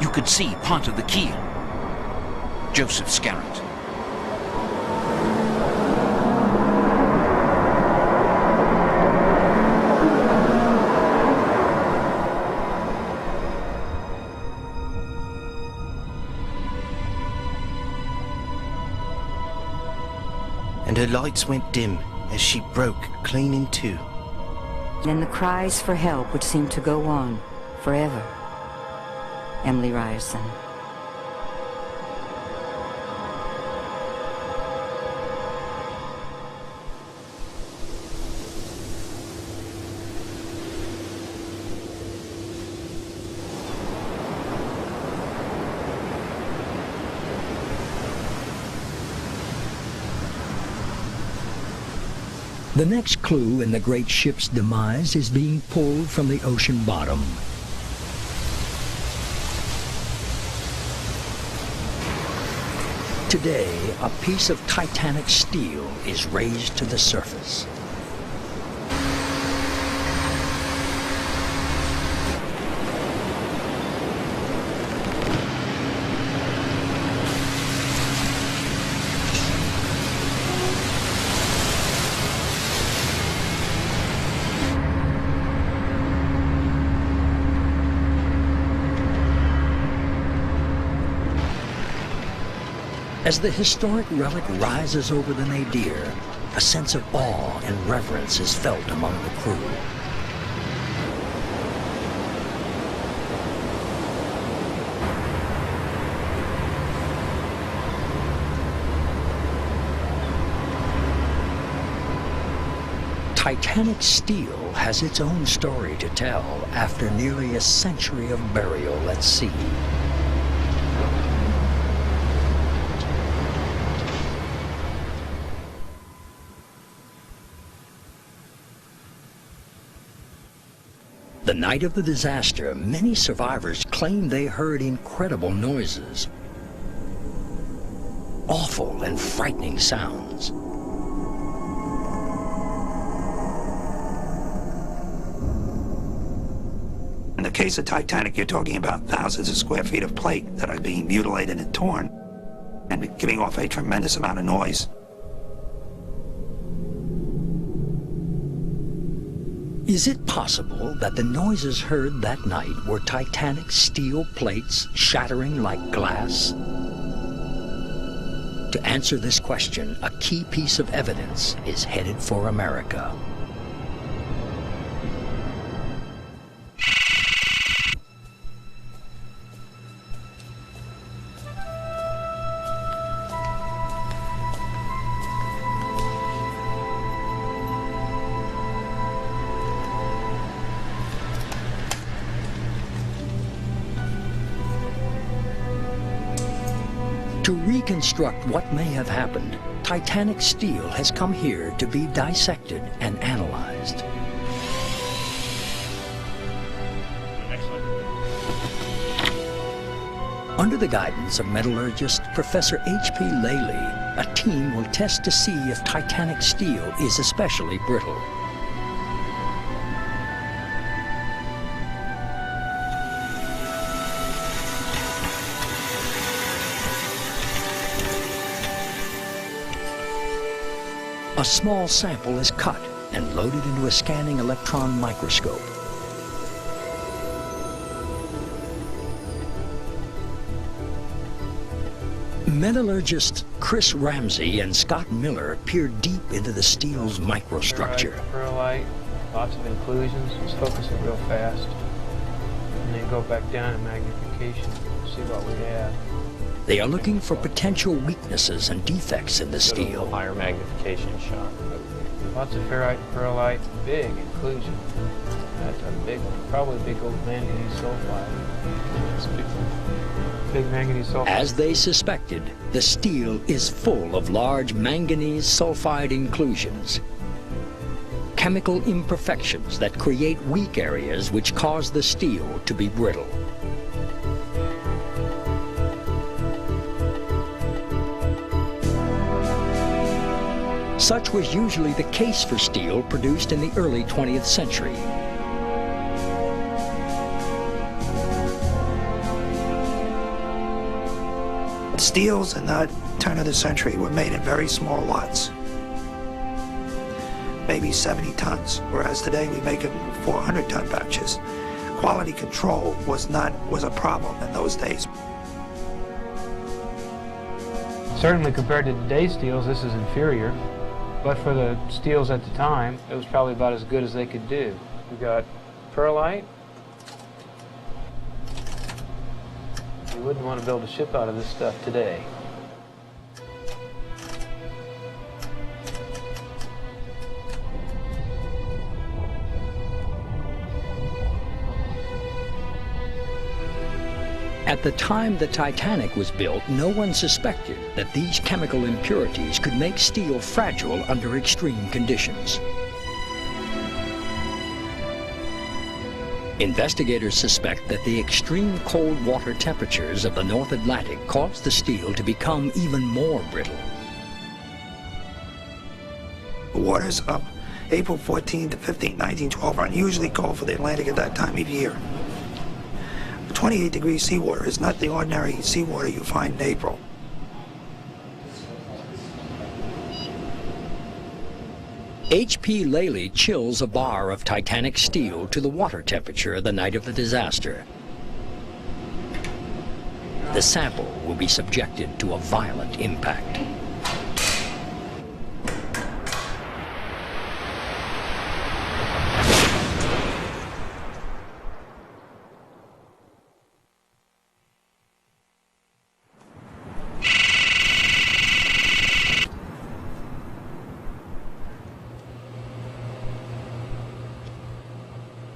You could see part of the keel. Joseph Scarrett. And her lights went dim as she broke clean in two. And the cries for help would seem to go on forever. Emily Ryerson. The next clue in the great ship's demise is being pulled from the ocean bottom. Today, a piece of Titanic steel is raised to the surface. As the historic relic rises over the nadir, a sense of awe and reverence is felt among the crew. Titanic steel has its own story to tell after nearly a century of burial at sea. The night of the disaster, many survivors claim they heard incredible noises, awful and frightening sounds. In the case of Titanic, you're talking about thousands of square feet of plate that are being mutilated and torn and giving off a tremendous amount of noise. Is it possible that the noises heard that night were Titanic steel plates shattering like glass? To answer this question, a key piece of evidence is headed for America. To reconstruct what may have happened, Titanic steel has come here to be dissected and analyzed. Under the guidance of metallurgist Professor H.P. Laley, a team will test to see if Titanic steel is especially brittle. A small sample is cut and loaded into a scanning electron microscope. Metallurgists Chris Ramsey and Scott Miller peer deep into the steel's microstructure. Pearlite, lots of inclusions. Let's focus it real fast. And then go back down in magnification, see what we have. They are looking for potential weaknesses and defects in the steel. Higher magnification shot. Lots of ferrite and pearlite, big inclusion. That's a big one. Probably a big old manganese sulfide. It's a big one. Big manganese sulfide. As they suspected, the steel is full of large manganese sulfide inclusions. Chemical imperfections that create weak areas which cause the steel to be brittle. Such was usually the case for steel produced in the early 20th century. Steels in the turn of the century were made in very small lots, maybe 70 tons, whereas today we make them in 400-ton batches. Quality control was a problem in those days. Certainly compared to today's steels, this is inferior. But for the steels at the time, it was probably about as good as they could do. We got pearlite. You wouldn't want to build a ship out of this stuff today. At the time the Titanic was built, no one suspected that these chemical impurities could make steel fragile under extreme conditions. Investigators suspect that the extreme cold water temperatures of the North Atlantic caused the steel to become even more brittle. The waters of April 14 to 15, 1912 are unusually cold for the Atlantic at that time of year. 28-degree seawater is not the ordinary seawater you find in April. H.P. Lely chills a bar of Titanic steel to the water temperature the night of the disaster. The sample will be subjected to a violent impact.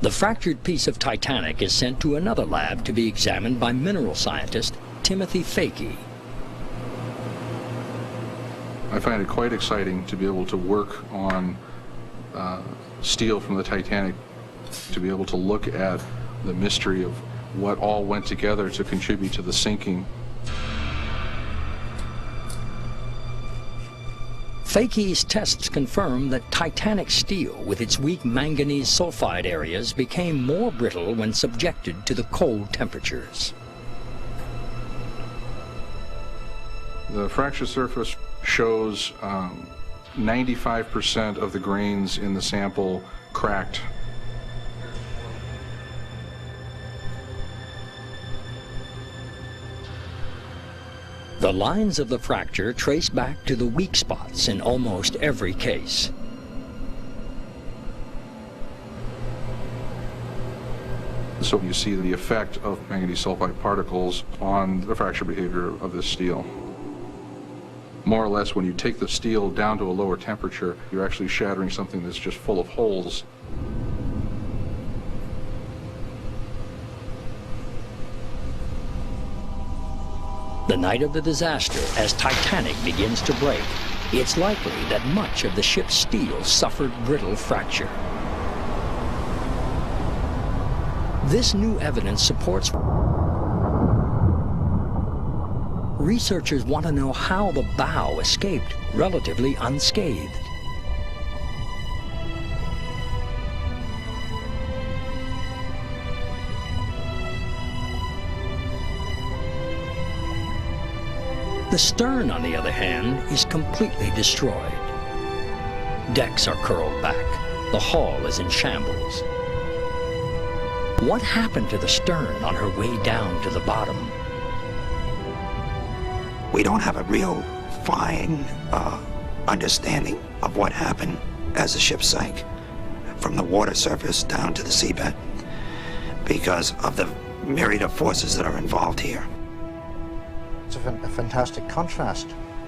The fractured piece of Titanic is sent to another lab to be examined by mineral scientist Timothy Fakey. I find it quite exciting to be able to work on steel from the Titanic, to be able to look at the mystery of what all went together to contribute to the sinking. Fakey's tests confirm that Titanic steel, with its weak manganese sulfide areas, became more brittle when subjected to the cold temperatures. The fracture surface shows 95% of the grains in the sample cracked. The lines of the fracture trace back to the weak spots in almost every case. So you see the effect of manganese sulfide particles on the fracture behavior of this steel. More or less, when you take the steel down to a lower temperature, you're actually shattering something that's just full of holes. The night of the disaster, as Titanic begins to break, it's likely that much of the ship's steel suffered brittle fracture. This new evidence supports. Researchers want to know how the bow escaped relatively unscathed. The stern, on the other hand, is completely destroyed. Decks are curled back. The hull is in shambles. What happened to the stern on her way down to the bottom? We don't have a real fine understanding of what happened as the ship sank from the water surface down to the seabed because of the myriad of forces that are involved here. It's a fantastic contrast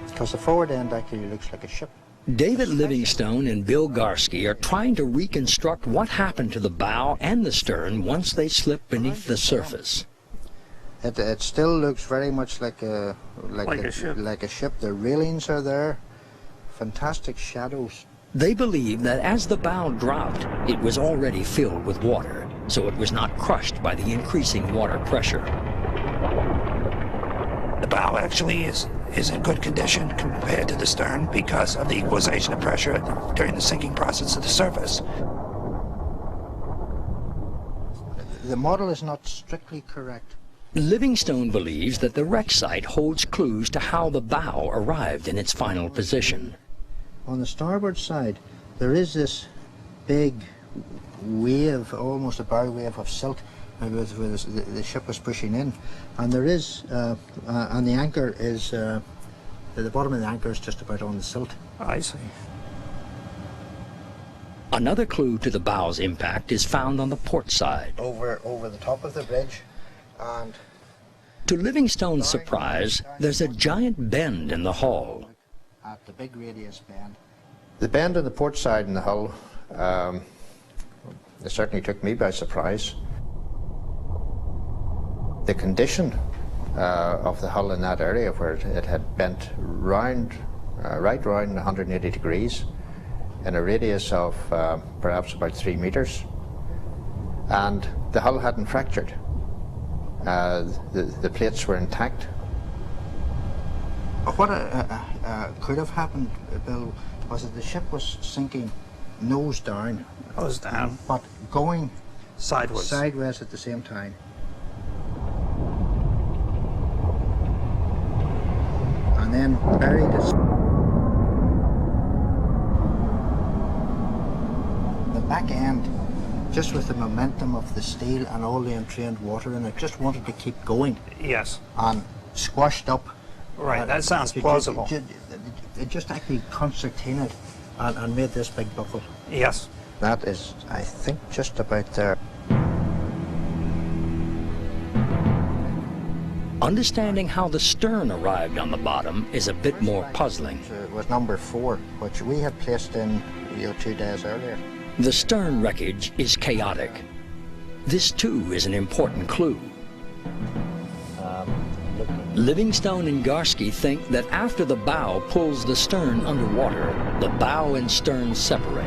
because the forward end actually looks like a ship. David Livingstone and Bill Garski are trying to reconstruct what happened to the bow and the stern once they slipped beneath the surface. It still looks very much like a ship. The railings are there. Fantastic shadows. They believe that as the bow dropped, it was already filled with water, so it was not crushed by the increasing water pressure. The bow actually is in good condition compared to the stern because of the equalization of pressure during the sinking process of the surface. The model is not strictly correct. Livingstone believes that the wreck site holds clues to how the bow arrived in its final position. On the starboard side, there is this big wave, almost a bow wave of silt, where the ship was pushing in, and there is, and the anchor is, the bottom of the anchor is just about on the silt. I see. Another clue to the bow's impact is found on the port side. Over the top of the bridge, and to Livingstone's surprise, there's a giant bend in the hull. At the big radius bend. The bend on the port side in the hull, it certainly took me by surprise. The condition of the hull in that area where it had bent round, right round 180 degrees in a radius of perhaps about 3 meters, and the hull hadn't fractured. The plates were intact. What could have happened, Bill, was that the ship was sinking nose down. Nose down. But going sideways at the same time. And then buried it. The back end, just with the momentum of the steel and all the entrained water in it, just wanted to keep going. Yes. And squashed up. Right, that sounds plausible. It just actually concertinaed and made this big buckle. Yes. That is, I think, just about there. Understanding how the stern arrived on the bottom is a bit more puzzling. It was number 4, which we had placed in 2 days earlier. The stern wreckage is chaotic. This too is an important clue. Livingstone and Garski think that after the bow pulls the stern underwater, the bow and stern separate.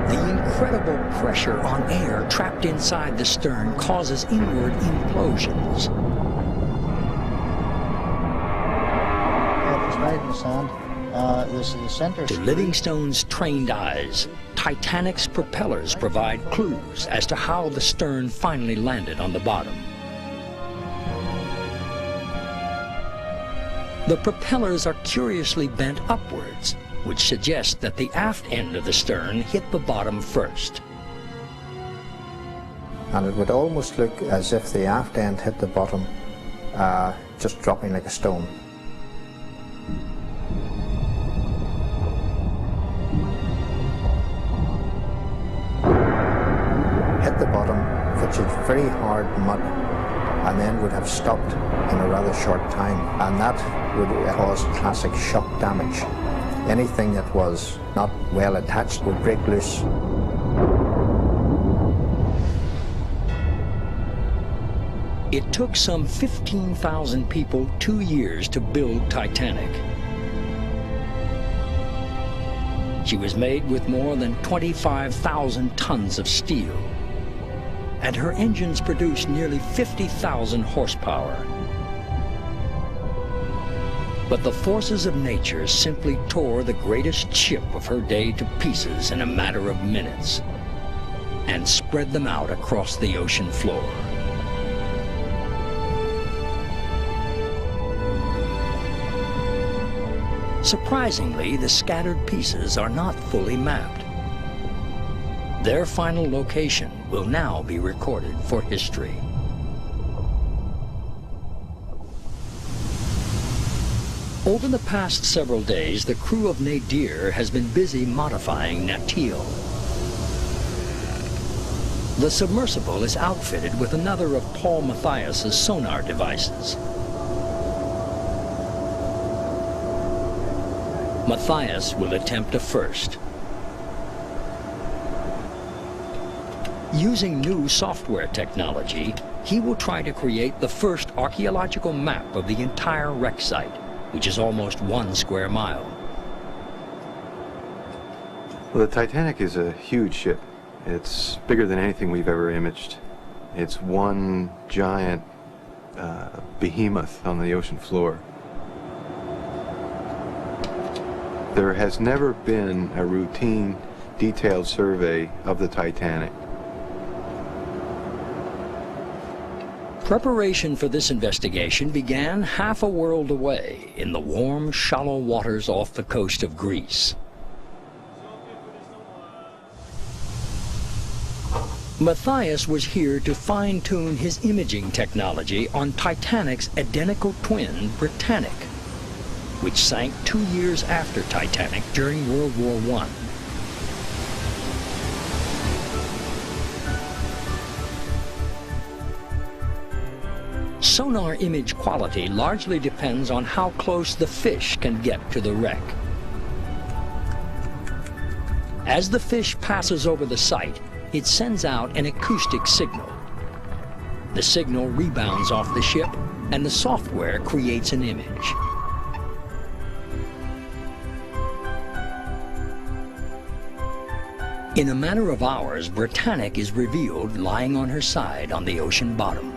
The incredible pressure on air trapped inside the stern causes inward implosions. Right in the sand. This is the center. To Livingstone's trained eyes, Titanic's propellers provide clues as to how the stern finally landed on the bottom. The propellers are curiously bent upwards, which suggests that the aft end of the stern hit the bottom first. And it would almost look as if the aft end hit the bottom, just dropping like a stone. Hit the bottom, which is very hard mud, and then would have stopped in a rather short time, and that would cause classic shock damage. Anything that was not well attached would break loose. It took some 15,000 people 2 years to build Titanic. She was made with more than 25,000 tons of steel, and her engines produced nearly 50,000 horsepower. But the forces of nature simply tore the greatest ship of her day to pieces in a matter of minutes and spread them out across the ocean floor. Surprisingly, the scattered pieces are not fully mapped. Their final location will now be recorded for history. Over the past several days, the crew of Nadir has been busy modifying Natil. The submersible is outfitted with another of Paul Mathias's sonar devices. Mathias will attempt a first. Using new software technology, he will try to create the first archaeological map of the entire wreck site, which is almost 1 square mile. Well, the Titanic is a huge ship. It's bigger than anything we've ever imaged. It's one giant behemoth on the ocean floor. There has never been a routine, detailed survey of the Titanic. Preparation for this investigation began half a world away in the warm, shallow waters off the coast of Greece. Mathias was here to fine-tune his imaging technology on Titanic's identical twin, Britannic, which sank 2 years after Titanic during World War I. Sonar image quality largely depends on how close the fish can get to the wreck. As the fish passes over the site, it sends out an acoustic signal, The signal rebounds off the ship, and the software creates an image. In a matter of hours, Britannic is revealed lying on her side on the ocean bottom.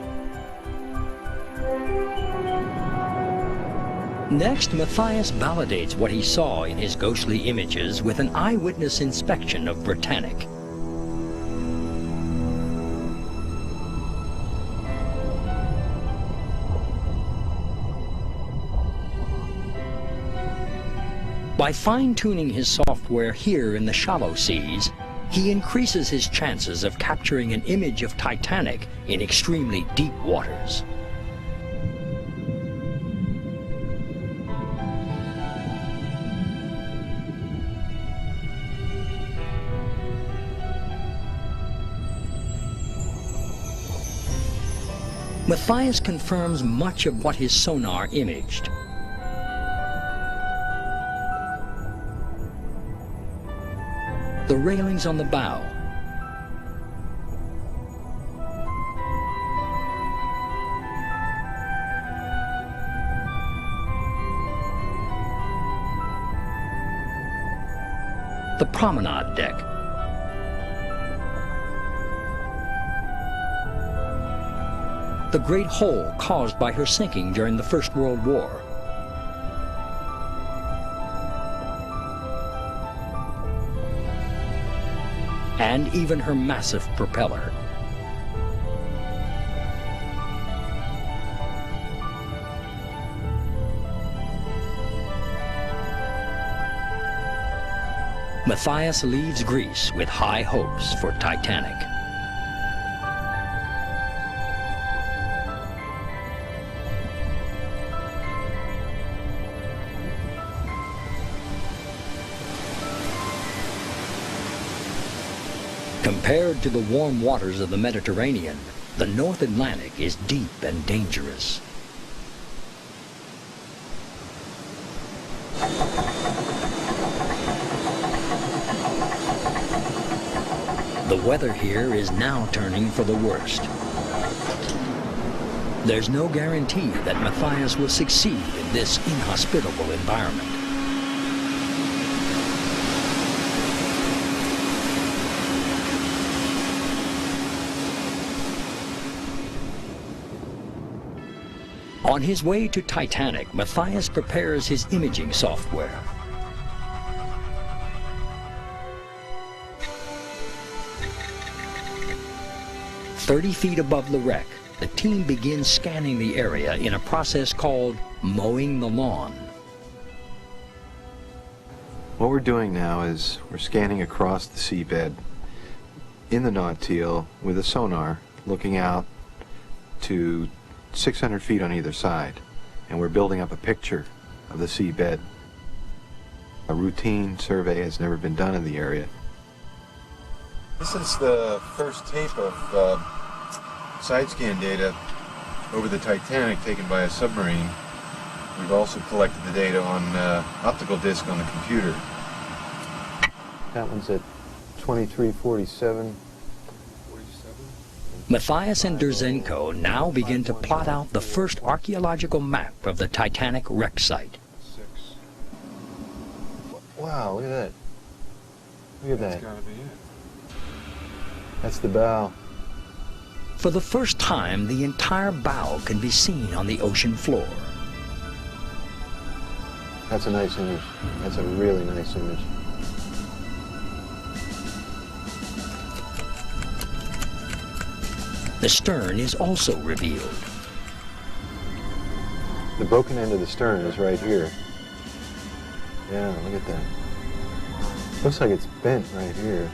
Next, Matthias validates what he saw in his ghostly images with an eyewitness inspection of Britannic. By fine-tuning his software here in the shallow seas, he increases his chances of capturing an image of Titanic in extremely deep waters. Matthias confirms much of what his sonar imaged. The railings on the bow, the promenade deck, the great hole caused by her sinking during the First World War, and even her massive propeller. Matthias leaves Greece with high hopes for Titanic. Compared to the warm waters of the Mediterranean, the North Atlantic is deep and dangerous. The weather here is now turning for the worst. There's no guarantee that Matthias will succeed in this inhospitable environment. On his way to Titanic, Matthias prepares his imaging software. "30 feet above the wreck, the team begins scanning the area in a process called mowing the lawn. What we're doing now is we're scanning across the seabed in the nautil with a sonar, looking out to 600 feet on either side, and we're building up a picture of the seabed. A routine survey has never been done in the area. This is the first tape of side scan data over the Titanic taken by a submarine. We've also collected the data on optical disc on the computer. That one's at 2347. Matthias and Derzenko now begin to plot out the first archaeological map of the Titanic wreck site. Wow, look at that. Look at that. That's gotta be it. That's the bow. For the first time, the entire bow can be seen on the ocean floor. That's a nice image. That's a really nice image. The stern is also revealed. The broken end of the stern is right here. Yeah, look at that. Looks like it's bent right here.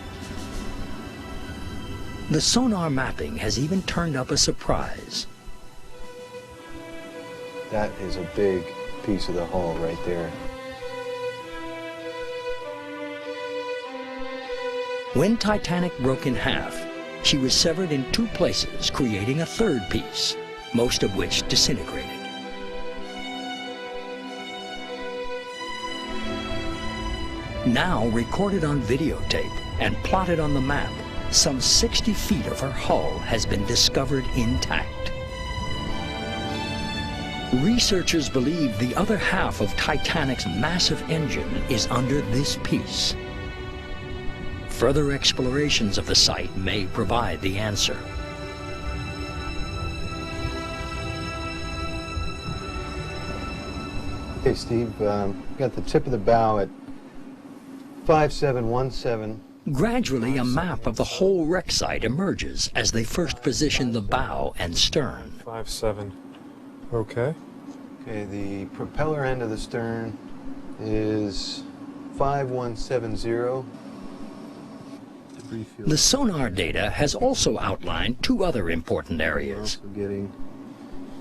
The sonar mapping has even turned up a surprise. That is a big piece of the hull right there. When Titanic broke in half, she was severed in two places, creating a third piece, most of which disintegrated. Now recorded on videotape and plotted on the map, some 60 feet of her hull has been discovered intact. Researchers believe the other half of Titanic's massive engine is under this piece. Further explorations of the site may provide the answer. Okay, Steve, got the tip of the bow at 5717. Gradually, a map of the whole wreck site emerges as they first position the bow and stern. 57. Okay. Okay, the propeller end of the stern is 5170. The sonar data has also outlined two other important areas. Also getting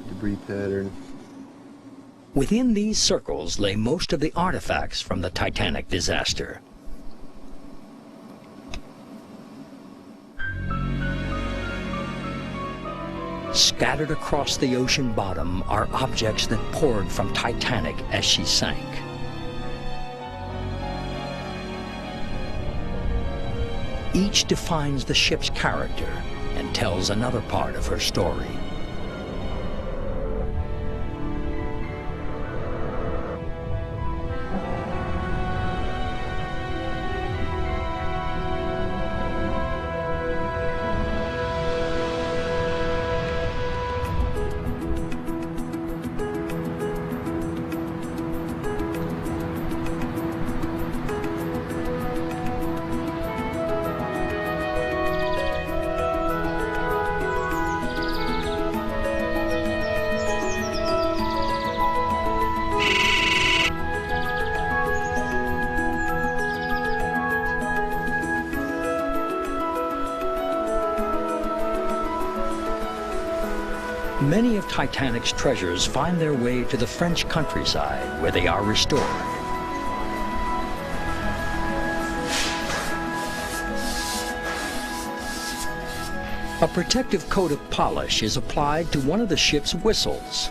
debris pattern. Within these circles lay most of the artifacts from the Titanic disaster. Scattered across the ocean bottom are objects that poured from Titanic as she sank. Each defines the ship's character and tells another part of her story. Many of Titanic's treasures find their way to the French countryside, where they are restored. A protective coat of polish is applied to one of the ship's whistles.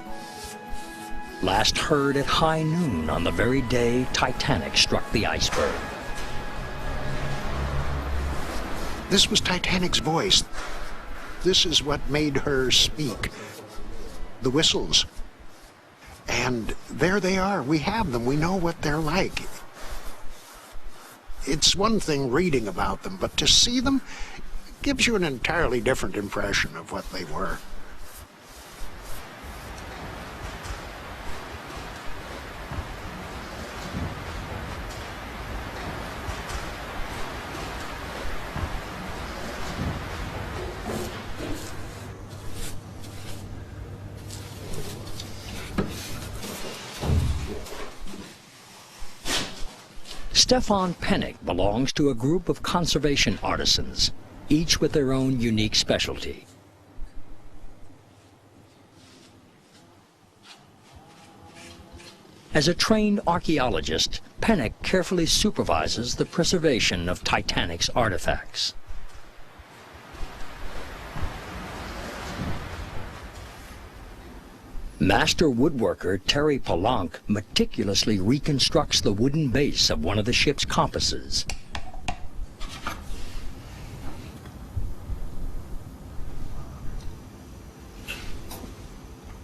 Last heard at high noon on the very day Titanic struck the iceberg. This was Titanic's voice. This is what made her speak. The whistles. And there they are. We have them. We know what they're like. It's one thing reading about them, but to see them gives you an entirely different impression of what they were. Stefan Pennick belongs to a group of conservation artisans, each with their own unique specialty. As a trained archaeologist, Pennick carefully supervises the preservation of Titanic's artifacts. Master woodworker Terry Palank meticulously reconstructs the wooden base of one of the ship's compasses.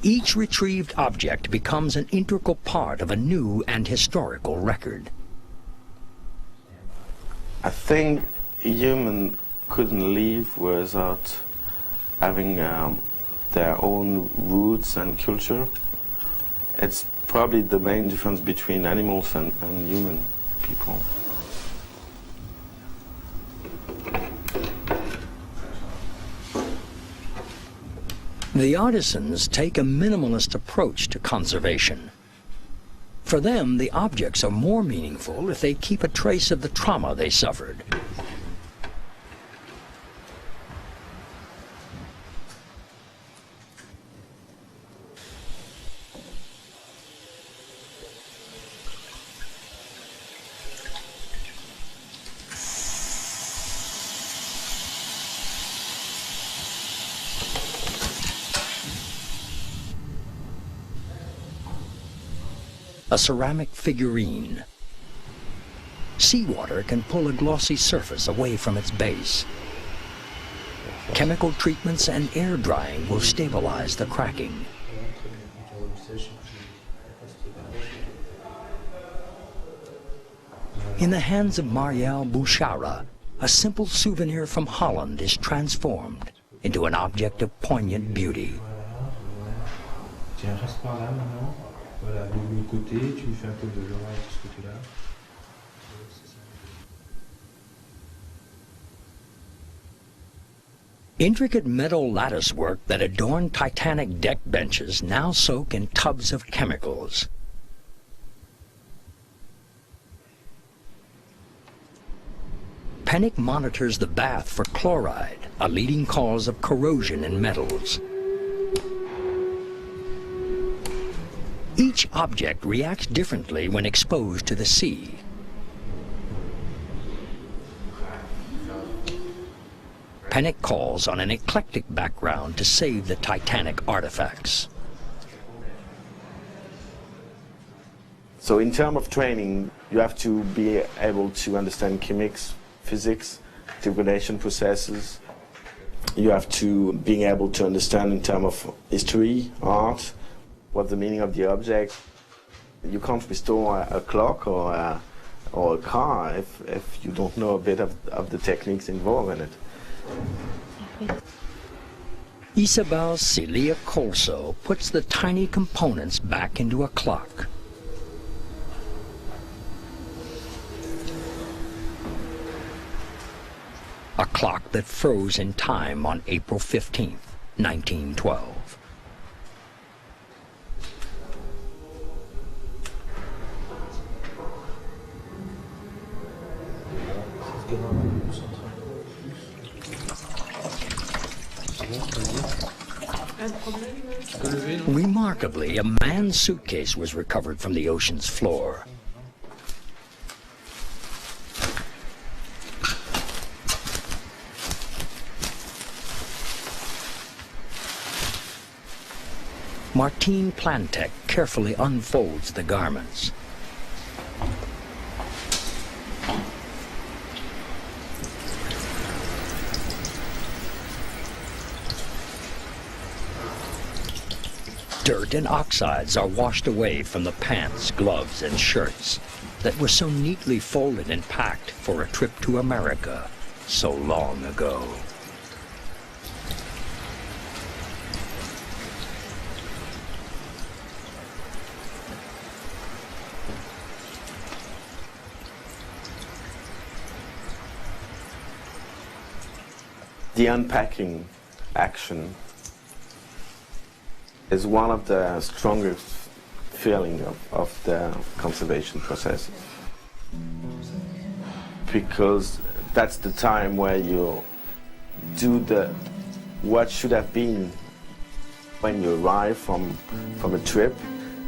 Each retrieved object becomes an integral part of a new and historical record. I think humans couldn't live without having their own roots and culture. It's probably the main difference between animals and human people. The artisans take a minimalist approach to conservation. For them, the objects are more meaningful if they keep a trace of the trauma they suffered. A ceramic figurine. Seawater can pull a glossy surface away from its base. Chemical treatments and air drying will stabilize the cracking. In the hands of Marielle Bouchara, a simple souvenir from Holland is transformed into an object of poignant beauty. Intricate metal latticework that adorn Titanic deck benches now soak in tubs of chemicals. Pennick monitors the bath for chloride, a leading cause of corrosion in metals. Each object reacts differently when exposed to the sea. Pennick calls on an eclectic background to save the Titanic artifacts. So in terms of training, you have to be able to understand chemics, physics, degradation processes. You have to be able to understand in terms of history, art, what's the meaning of the object. You can't restore a clock or a car if you don't know a bit of the techniques involved in it. Isabel Celia Colso puts the tiny components back into a clock. A clock that froze in time on April 15th, 1912. Remarkably, a man's suitcase was recovered from the ocean's floor. Martine Plantek carefully unfolds the garments. Dirt and oxides are washed away from the pants, gloves, and shirts that were so neatly folded and packed for a trip to America so long ago. The unpacking action is one of the strongest feelings of the conservation process, because that's the time where you do what should have been when you arrive from a trip.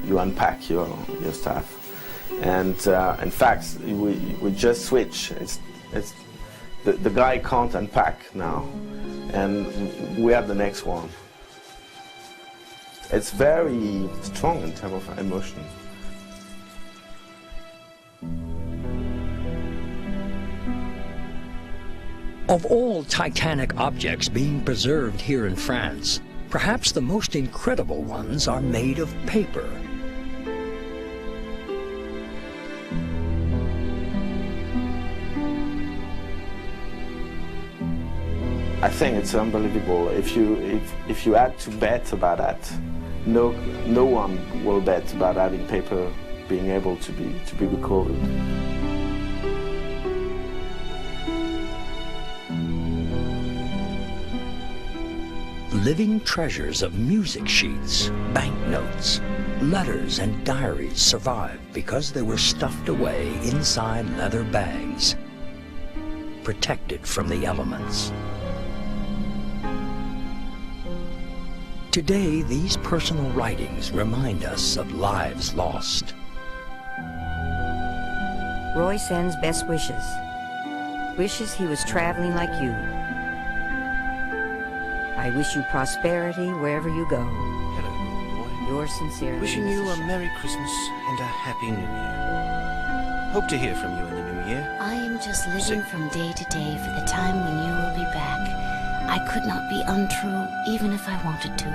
You unpack your stuff, and in fact we just switch. The guy can't unpack now, and we have the next one. It's very strong in terms of emotion. Of all Titanic objects being preserved here in France, perhaps the most incredible ones are made of paper. I think it's unbelievable. If you had to bet about that, no one will bet about having paper being able to be recovered. Living treasures of music sheets, banknotes, letters, and diaries survived because they were stuffed away inside leather bags, protected from the elements. Today, these personal writings remind us of lives lost. Roy sends best wishes. Wishes he was traveling like you. I wish you prosperity wherever you go. Hello, Roy. Yours sincerely. Wishing you a Merry Christmas and a Happy New Year. Hope to hear from you in the new year. I am just living from day to day for the time when you will be back. I could not be untrue even if I wanted to.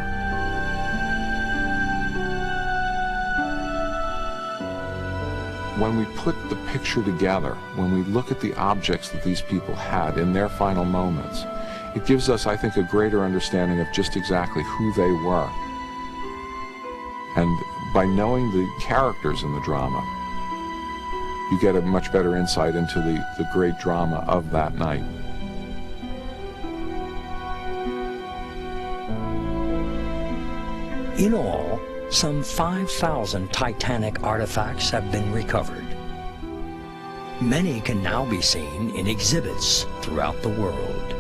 When we put the picture together, when we look at the objects that these people had in their final moments, it gives us, I think, a greater understanding of just exactly who they were. And by knowing the characters in the drama, you get a much better insight into the great drama of that night. In all, some 5,000 Titanic artifacts have been recovered. Many can now be seen in exhibits throughout the world.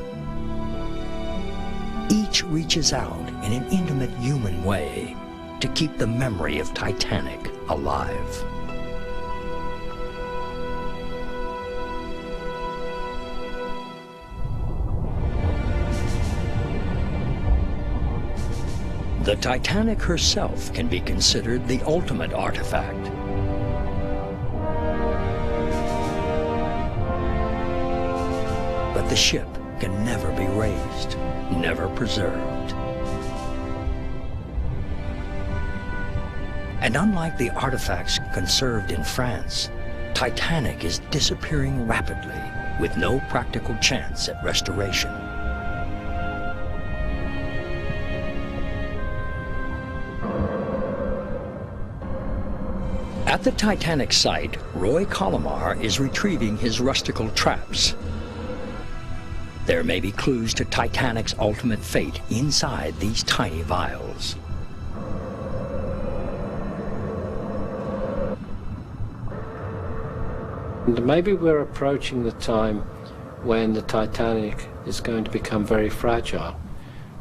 Each reaches out in an intimate human way to keep the memory of Titanic alive. The Titanic herself can be considered the ultimate artifact. But the ship can never be raised, never preserved. And unlike the artifacts conserved in France, Titanic is disappearing rapidly with no practical chance at restoration. At the Titanic site, Roy Colomar is retrieving his rustical traps. There may be clues to Titanic's ultimate fate inside these tiny vials. And maybe we're approaching the time when the Titanic is going to become very fragile.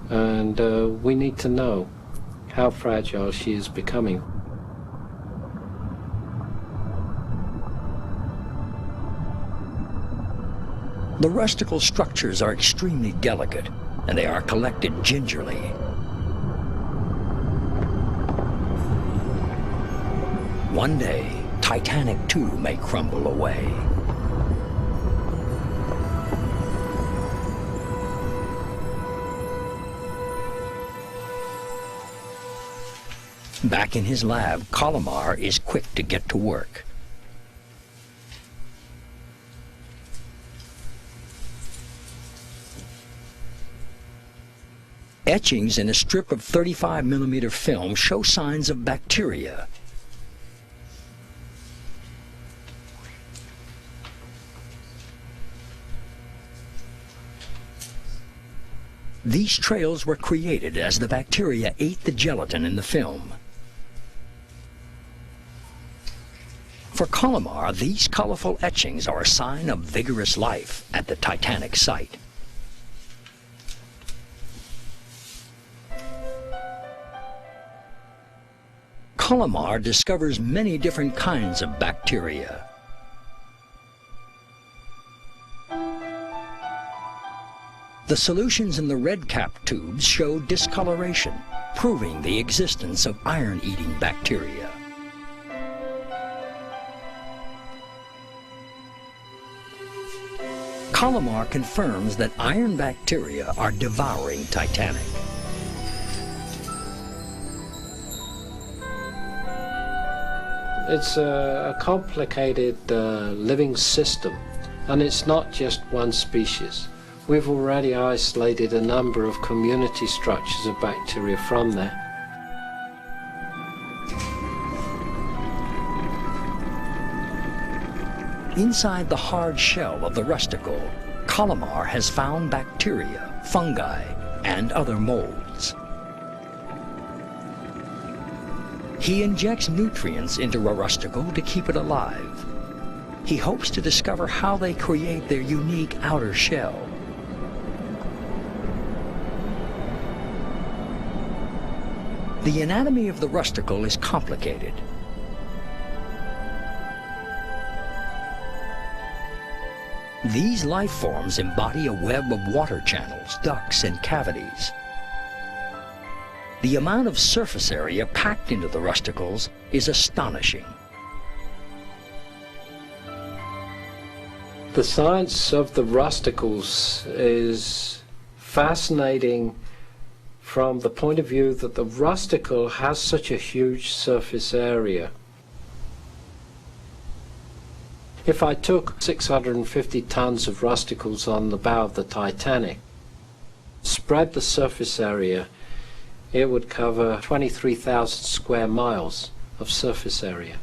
And we need to know how fragile she is becoming. The rustical structures are extremely delicate, and they are collected gingerly. One day, Titanic too may crumble away. Back in his lab, Colomar is quick to get to work. Etchings in a strip of 35mm film show signs of bacteria. These trails were created as the bacteria ate the gelatin in the film. For Colomar, these colorful etchings are a sign of vigorous life at the Titanic site. Colomar discovers many different kinds of bacteria. The solutions in the red cap tubes show discoloration, proving the existence of iron-eating bacteria. Colomar confirms that iron bacteria are devouring Titanic. It's a complicated living system, and it's not just one species. We've already isolated a number of community structures of bacteria from there. Inside the hard shell of the rusticle, Colomar has found bacteria, fungi, and other molds. He injects nutrients into a rusticle to keep it alive. He hopes to discover how they create their unique outer shell. The anatomy of the rusticle is complicated. These life forms embody a web of water channels, ducts, and cavities. The amount of surface area packed into the rusticles is astonishing. The science of the rusticles is fascinating from the point of view that the rusticle has such a huge surface area. If I took 650 tons of rusticles on the bow of the Titanic, spread the surface area, it would cover 23,000 square miles of surface area.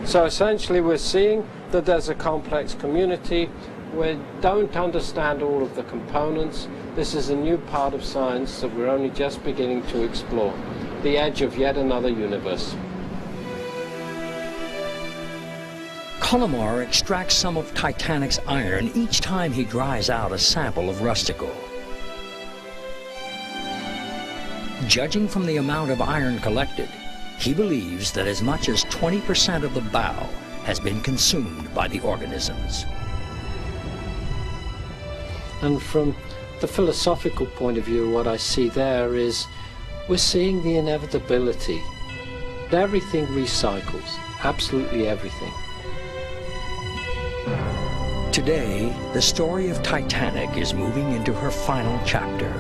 So essentially we're seeing that there's a complex community. We don't understand all of the components. This is a new part of science that we're only just beginning to explore, the edge of yet another universe. Colomar extracts some of Titanic's iron each time he dries out a sample of rusticle. Judging from the amount of iron collected, he believes that as much as 20% of the bow has been consumed by the organisms. And from the philosophical point of view, what I see there is we're seeing the inevitability. Everything recycles, absolutely everything. Today, the story of Titanic is moving into her final chapter.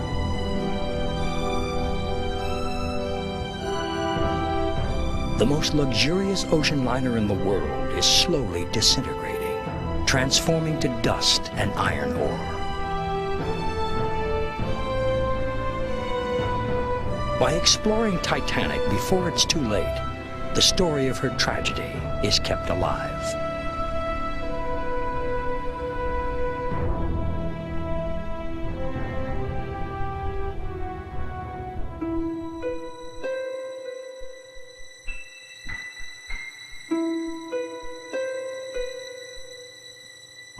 The most luxurious ocean liner in the world is slowly disintegrating, transforming to dust and iron ore. By exploring Titanic before it's too late, the story of her tragedy is kept alive.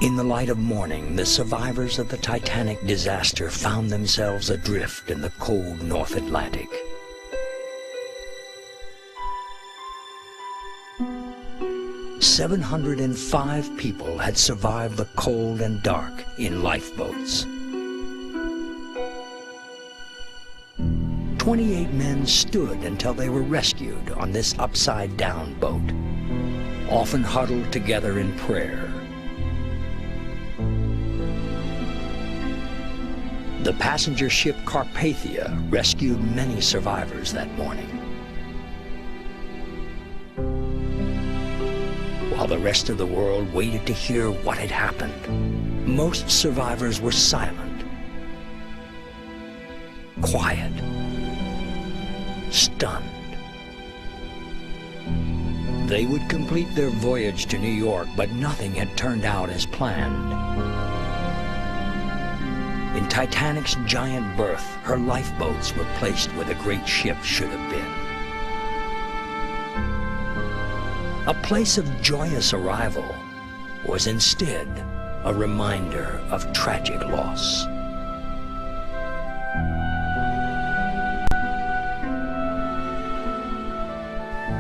In the light of morning, the survivors of the Titanic disaster found themselves adrift in the cold North Atlantic. "705 people had survived the cold and dark in lifeboats. 28 men stood until they were rescued on this upside-down boat, often huddled together in prayer. The passenger ship Carpathia rescued many survivors that morning. While the rest of the world waited to hear what had happened, most survivors were silent, quiet, stunned. They would complete their voyage to New York, but nothing had turned out as planned. In Titanic's giant berth, her lifeboats were placed where the great ship should have been. A place of joyous arrival was instead a reminder of tragic loss.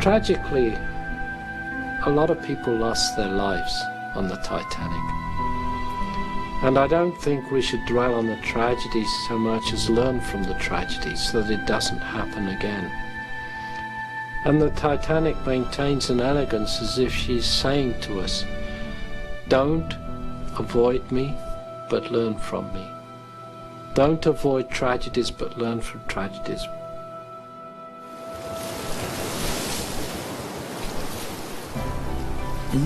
Tragically, a lot of people lost their lives on the Titanic. And I don't think we should dwell on the tragedies so much as learn from the tragedies so that it doesn't happen again. And the Titanic maintains an elegance as if she's saying to us, don't avoid me, but learn from me. Don't avoid tragedies, but learn from tragedies.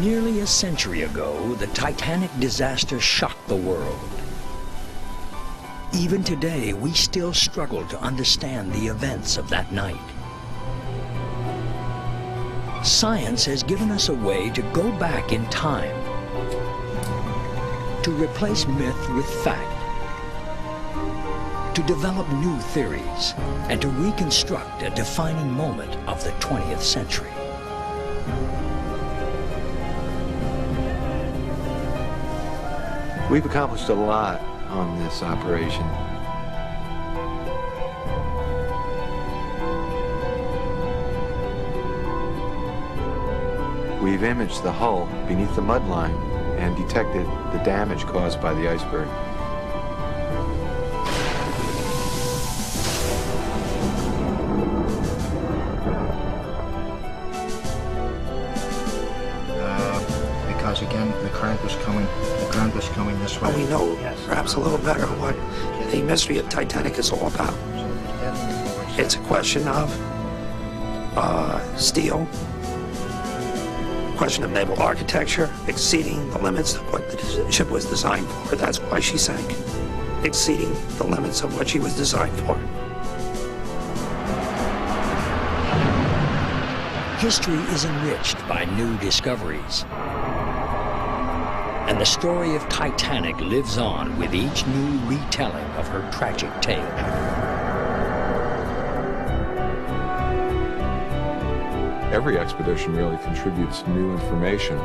Nearly a century ago, the Titanic disaster shocked the world. Even today, we still struggle to understand the events of that night. Science has given us a way to go back in time, to replace myth with fact, to develop new theories, and to reconstruct a defining moment of the 20th century. We've accomplished a lot on this operation. We've imaged the hull beneath the mudline and detected the damage caused by the iceberg. Well, we know perhaps a little better what the mystery of Titanic is all about. It's a question of steel, question of naval architecture, exceeding the limits of what the ship was designed for. That's why she sank, exceeding the limits of what she was designed for. History is enriched by new discoveries. And the story of Titanic lives on with each new retelling of her tragic tale. Every expedition really contributes new information.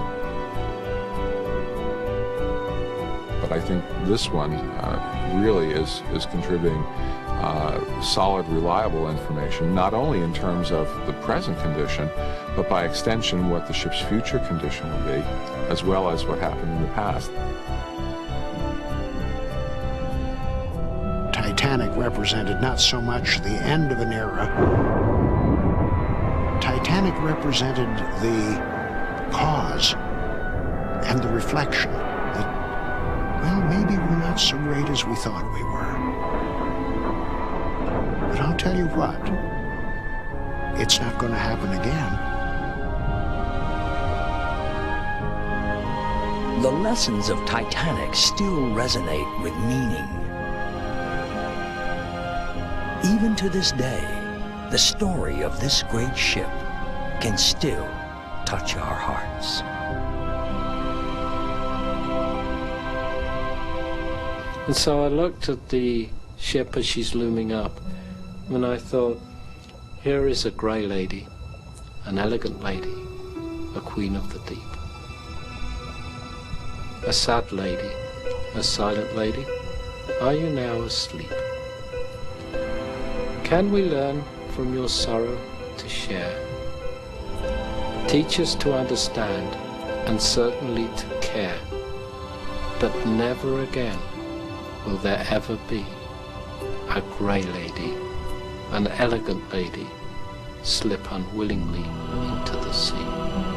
But I think this one really is contributing solid, reliable information, not only in terms of the present condition, but by extension what the ship's future condition will be, as well as what happened in the past. Titanic represented not so much the end of an era. Titanic represented the cause and the reflection that, well, maybe we're not so great as we thought we were. But I'll tell you what, it's not going to happen again. The lessons of Titanic still resonate with meaning. Even to this day, the story of this great ship can still touch our hearts. And so I looked at the ship as she's looming up, and I thought, here is a grey lady, an elegant lady, a queen of the deep. A sad lady, a silent lady, are you now asleep? Can we learn from your sorrow to share? Teach us to understand and certainly to care, but never again will there ever be a grey lady, an elegant lady, slip unwillingly into the sea.